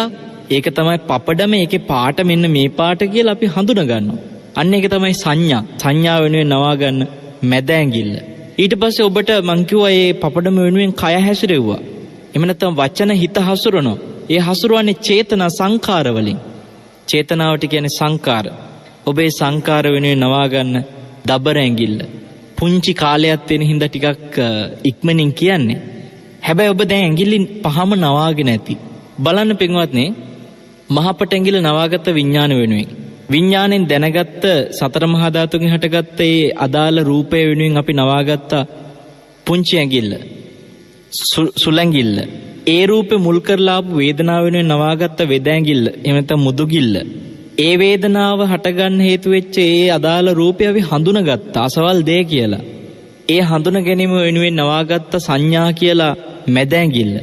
ඒක තමයි පපඩම, ඒකේ පාට මෙන්න මේ පාට කියලා අපි හඳුනා ගන්නවා. අන්න ඒක තමයි සංඥා. සංඥා වෙනුවෙන් නවා ගන්න මැද ඇඟිල්ල. ඊට පස්සේ ඔබට මං කිව්වා මේ පපඩම වෙනුවෙන් කය හැසිරෙව්වා. එහෙම නැත්නම් වචන හිත හසුරනවා. ඒ හසුරවන්නේ චේතනා සංකාර වලින්. චේතනාවට කියන්නේ සංකාර. ඔබේ සංකාර වෙනුවෙන් නවා ගන්න දබර ඇඟිල්ල. පුංචි කාලයක් තියෙන හින්දා ටිකක් ඉක්මනින් කියන්නේ. හැබැයි ඔබ දැන් ඇඟිලි පහම නවාගෙන ඇති. බලන්න පින්වත්නි මහපට ඇඟිල්ල නවාගත්ත විඥාන වෙනුවෙන්. විඥාණයෙන් දැනගත්ත සතර මහා ධාතුන්ගෙන් හටගත්ත ඒ අදාළ රූපය වෙනුවෙන් අපි නවාගත්ත පුංචි ඇඟිල්ල. සුලැඟිල්ල. ඒ රූපේ මුල් කරලා ආපු වේදනාව වෙනුවෙන් නවාගත්ත වෙද ඇඟිල්ල. එහෙම නැත්නම් මුදුගිල්ල. ඒ වේදනාව හටගන්න හේතු වෙච්ච ඒ අදාළ රූපය අපි හඳුනගත්තා අසවල් දෙය කියලා. ඒ හඳුන ගැනීම වෙනුවෙන් නවාගත්ත සංඥා කියලා මැද ඇඟිල්ල.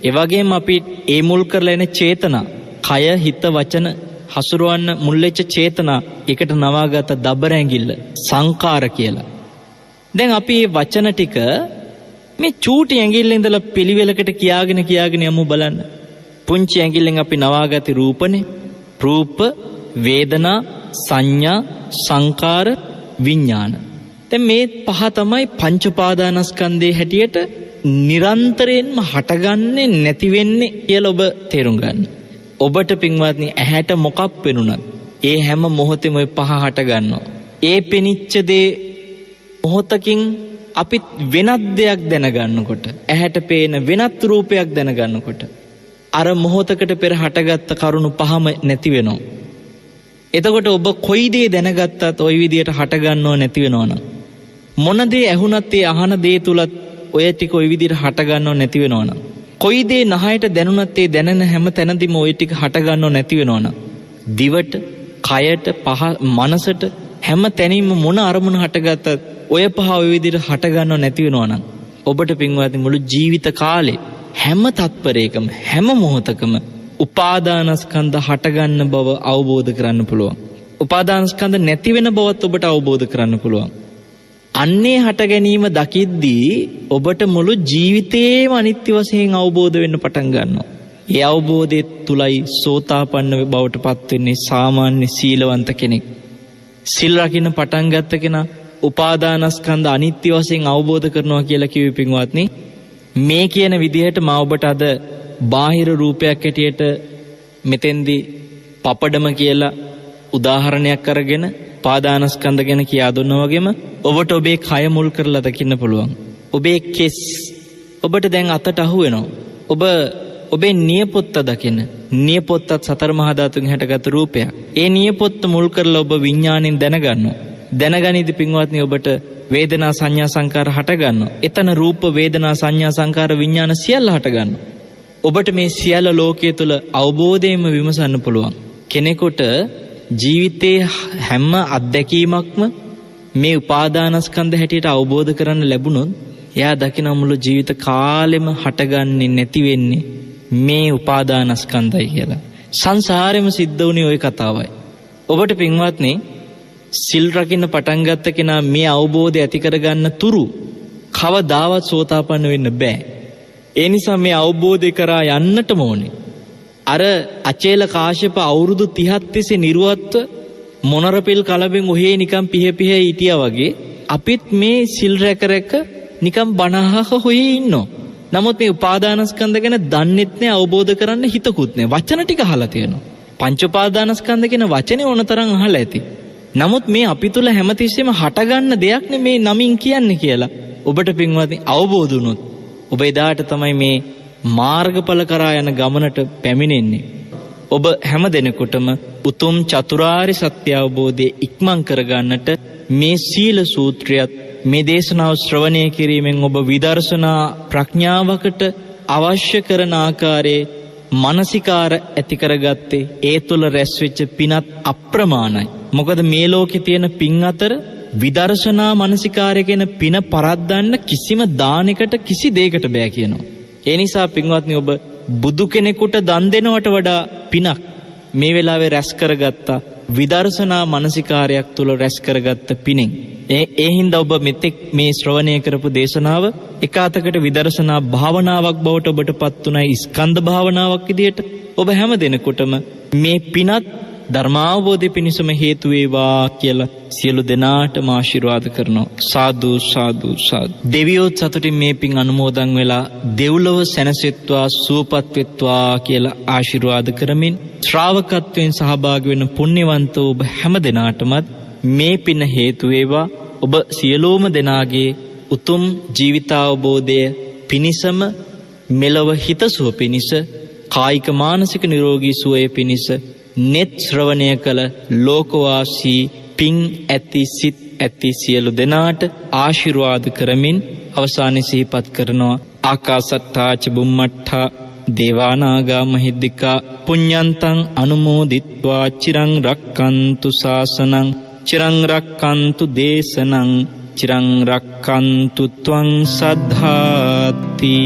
ඒ වගේම අපි ඒ මුල් කරලා එන චේතනා, කය, හිත, වචන හසුරවන්න මුල් වෙච්ච චේතනා එකට නවාගත්ත දබර ඇඟිල්ල සංකාර කියලා. දැන් අපි මේ වචන ටික මේ චූටි ඇඟිල්ලෙන් ඉඳලා පිළිවෙලකට කියාගෙන යමු බලන්න. පුංචි ඇඟිල්ලෙන් අපි නවාගත්තේ රූපනේ. රූප, වේදනා, සංඥා, සංකාර, විඥාන. දැන් මේ පහ තමයි පංච උපාදානස්කන්ධයේ හැටියට නිරන්තරයෙන්ම හටගන්නේ නැති වෙන්නේ කියලා ඔබ තේරුම් ගන්න. ඔබට පින්වත්නි ඇහැට මොකක් පෙනුණත් ඒ හැම මොහොතෙම ඔය පහ හට ගන්නවා. ඒ පෙනිච්ච දේ මොහොතකින් අපි වෙනත් දෙයක් දැනගන්නකොට ඇහැට පේන වෙනත් රූපයක් දැනගන්නකොට අර මොහොතකට පෙර හටගත්ත කරුණු පහම නැති වෙනවා. එතකොට ඔබ කොයි දේ දැනගත්තත් ওই විදියට හට ගන්නව නැති වෙනවනම් මොන දේ ඇහුණත් ඒ අහන දේ තුලත් ඔය ටික ওই විදියට හට ගන්නව නැති වෙනවනම් කොයි දේ නහයට දැනුණත් ඒ දැනෙන හැම තැනදීම ওই ටික හට ගන්නව නැති වෙනවනම් දිවට, කයට, මනසට හැම තැනින්ම මොන අරමුණ හටගත්තත් ඔය පහ ওই විදියට හට ගන්නව නැති වෙනවනම් ඔබට පින්වත්නි මුළු ජීවිත කාලේ හැම තත්පරයකම හැම මොහොතකම උපාදානස්කන්ධ හටගන්න බව අවබෝධ කරන්න පුළුවන්. උපාදානස්කන්ධ නැති වෙන බවත් ඔබට අවබෝධ කරන්න පුළුවන්. අන්නේ හට ගැනීම දකිද්දී ඔබට මුළු ජීවිතේම අනිත්‍ය වශයෙන් අවබෝධ වෙන්න පටන් ගන්නවා. ඒ අවබෝධය තුලයි සෝතාපන්න බවට පත් වෙන්නේ සාමාන්‍ය සීලවන්ත කෙනෙක්. සිල් රකින්න පටන් ගත්ත කෙනා උපාදානස්කන්ධ අනිත්‍ය වශයෙන් අවබෝධ කරනවා කියලා කිව්වෙ පින්වත්නි මේ කියන විදිහට මා ඔබට අද බාහිර රූපයක් හැටියට මෙතෙන්දී පපඩම කියලා උදාහරණයක් අරගෙන උපාදානස්කන්ධ ගැන කියා දුන්නා වගේම ඔබට ඔබේ කය මුල් කරලා දකින්න පුළුවන්. ඔබේ කෙස් ඔබට දැන් අතට අහු වෙනවා. ඔබේ නියපොත්ත දකින්න. නියපොත්තත් සතර මහා ධාතුන් හැටගත් රූපයක්. ඒ නියපොත්ත මුල් කරලා ඔබ විඥාණයෙන් දැනගන්නවා. දැනගනිද්දී පින්වත්නි ඔබට වේදනා සංඥා සංකාර හට ගන්නවා. එතන රූප වේදනා සංඥා සංකාර විඥාන සියල්ල හට ගන්නවා. ඔබට මේ සියල්ල ලෝකයේ තුල අවබෝධයෙන්ම විමසන්න පුළුවන්. කෙනෙකුට ජීවිතයේ හැම අත්දැකීමක්ම මේ උපාදානස්කන්ධ හැටියට අවබෝධ කරන්න ලැබුණොත් එයා දකින මුළු ජීවිත කාලෙම හටගන්නේ නැති වෙන්නේ මේ උපාදානස්කන්ධයි කියලා. සංසාරෙම සිද්ධ වුණේ ওই කතාවයි. ඔබට පින්වත්නි සිල් රකින්න පටන් ගත්ත කෙනා මේ අවබෝධය ඇති කරගන්න තුරු කවදාවත් සෝතාපන්න වෙන්න බෑ. ඒ නිසා මේ අවබෝධය කරා යන්නටම ඕනේ. අර අචේල කාශ්‍යප අවුරුදු 30ක් තිස්සේ නිර්වත්ව මොනරපෙල් කලබෙන් ඔහේ නිකන් පිහ හිටියා වගේ අපිත් මේ සිල් රැක නිකන් බණහක හොයේ ඉන්නවා. නමුත් මේ උපාදානස්කන්ධ ගැන දන්නෙත් නෑ අවබෝධ කරන්න හිතකුත් නෑ. වචන ටික අහලා තියෙනවා. පංච උපාදානස්කන්ධ කියන වචනේ ඕනතරම් අහලා ඇති. නමුත් මේ අපි තුල හැමතිස්සෙම හටගන්න දෙයක් නේ මේ නමින් කියන්නේ කියලා ඔබට පින්වත්නි අවබෝධ වුණොත් ඔබ එදාට තමයි මේ මාර්ගඵල කරා යන ගමනට පැමිණෙන්නේ. ඔබ හැම දිනෙකටම උතුම් චතුරාර්ය සත්‍ය අවබෝධය ඉක්මන් කරගන්නට මේ සීල සූත්‍රයත් මේ දේශනාව ශ්‍රවණය කිරීමෙන් ඔබ විදර්ශනා ප්‍රඥාවකට අවශ්‍ය කරන ආකාරයේ මානසිකාර ඇති කරගත්තේ ඒ තුල රැස් වෙච්ච පිනත් අප්‍රමාණයි. මොකද මේ ලෝකේ තියෙන පින් අතර විදර්ශනා මානසිකාරය කියන පින පරද්දන්න කිසිම දානයකට කිසි දෙයකට බෑ කියනවා. ඒ නිසා පින්වත්නි ඔබ බුදු කෙනෙකුට දන් දෙනවට වඩා පිනක් මේ වෙලාවේ රැස් කරගත්තා විදර්ශනා මානසිකාරයක් තුල රැස් කරගත්ත පිනෙන්. ඒ හින්දා ඔබ මෙතෙක් මේ ශ්‍රවණය කරපු දේශනාව එකාතකට විදර්ශනා භාවනාවක් බවට ඔබටපත් උනායි ස්කන්ධ භාවනාවක් විදියට. ඔබ හැම දිනෙකටම මේ පිනත් ධර්මාවබෝධය පිණිසම හේතු වේවා කියලා සියලු දෙනාටම ආශිර්වාද කරනවා. සාදු සාදු සාදු. දෙවියොත් සතුටින් මේ පින් අනුමෝදන් වෙලා දෙව්ලොව සැනසෙත්වා සුවපත් වෙත්වා කියලා ආශිර්වාද කරමින් ශ්‍රාවකත්වයෙන් සහභාගී වෙන පුණ්‍යවන්ත ඔබ හැම දෙනාටමත් මේ පින හේතු වේවා. ඔබ සියලුම දෙනාගේ උතුම් ජීවිතාවබෝධය පිණිසම මෙලව හිතසුව පිණිස කායික මානසික නිරෝගී සුවය පිණිස net ශ්‍රවණය කළ ලෝකවාසී පින් ඇති සිත් ඇති සියලු දෙනාට ආශිර්වාද කරමින් අවසානයේ සිහිපත් කරනවා ආකාසට්ටා ච බුම්මට්ටා දේවානාගා මහිද්దికා පුඤ්ඤන්තං අනුමෝදිත්වා චිරං රක්칸තු ශාසනං චිරං රක්칸තු දේශනං චිරං රක්칸තු ත්වං සද්ධාති.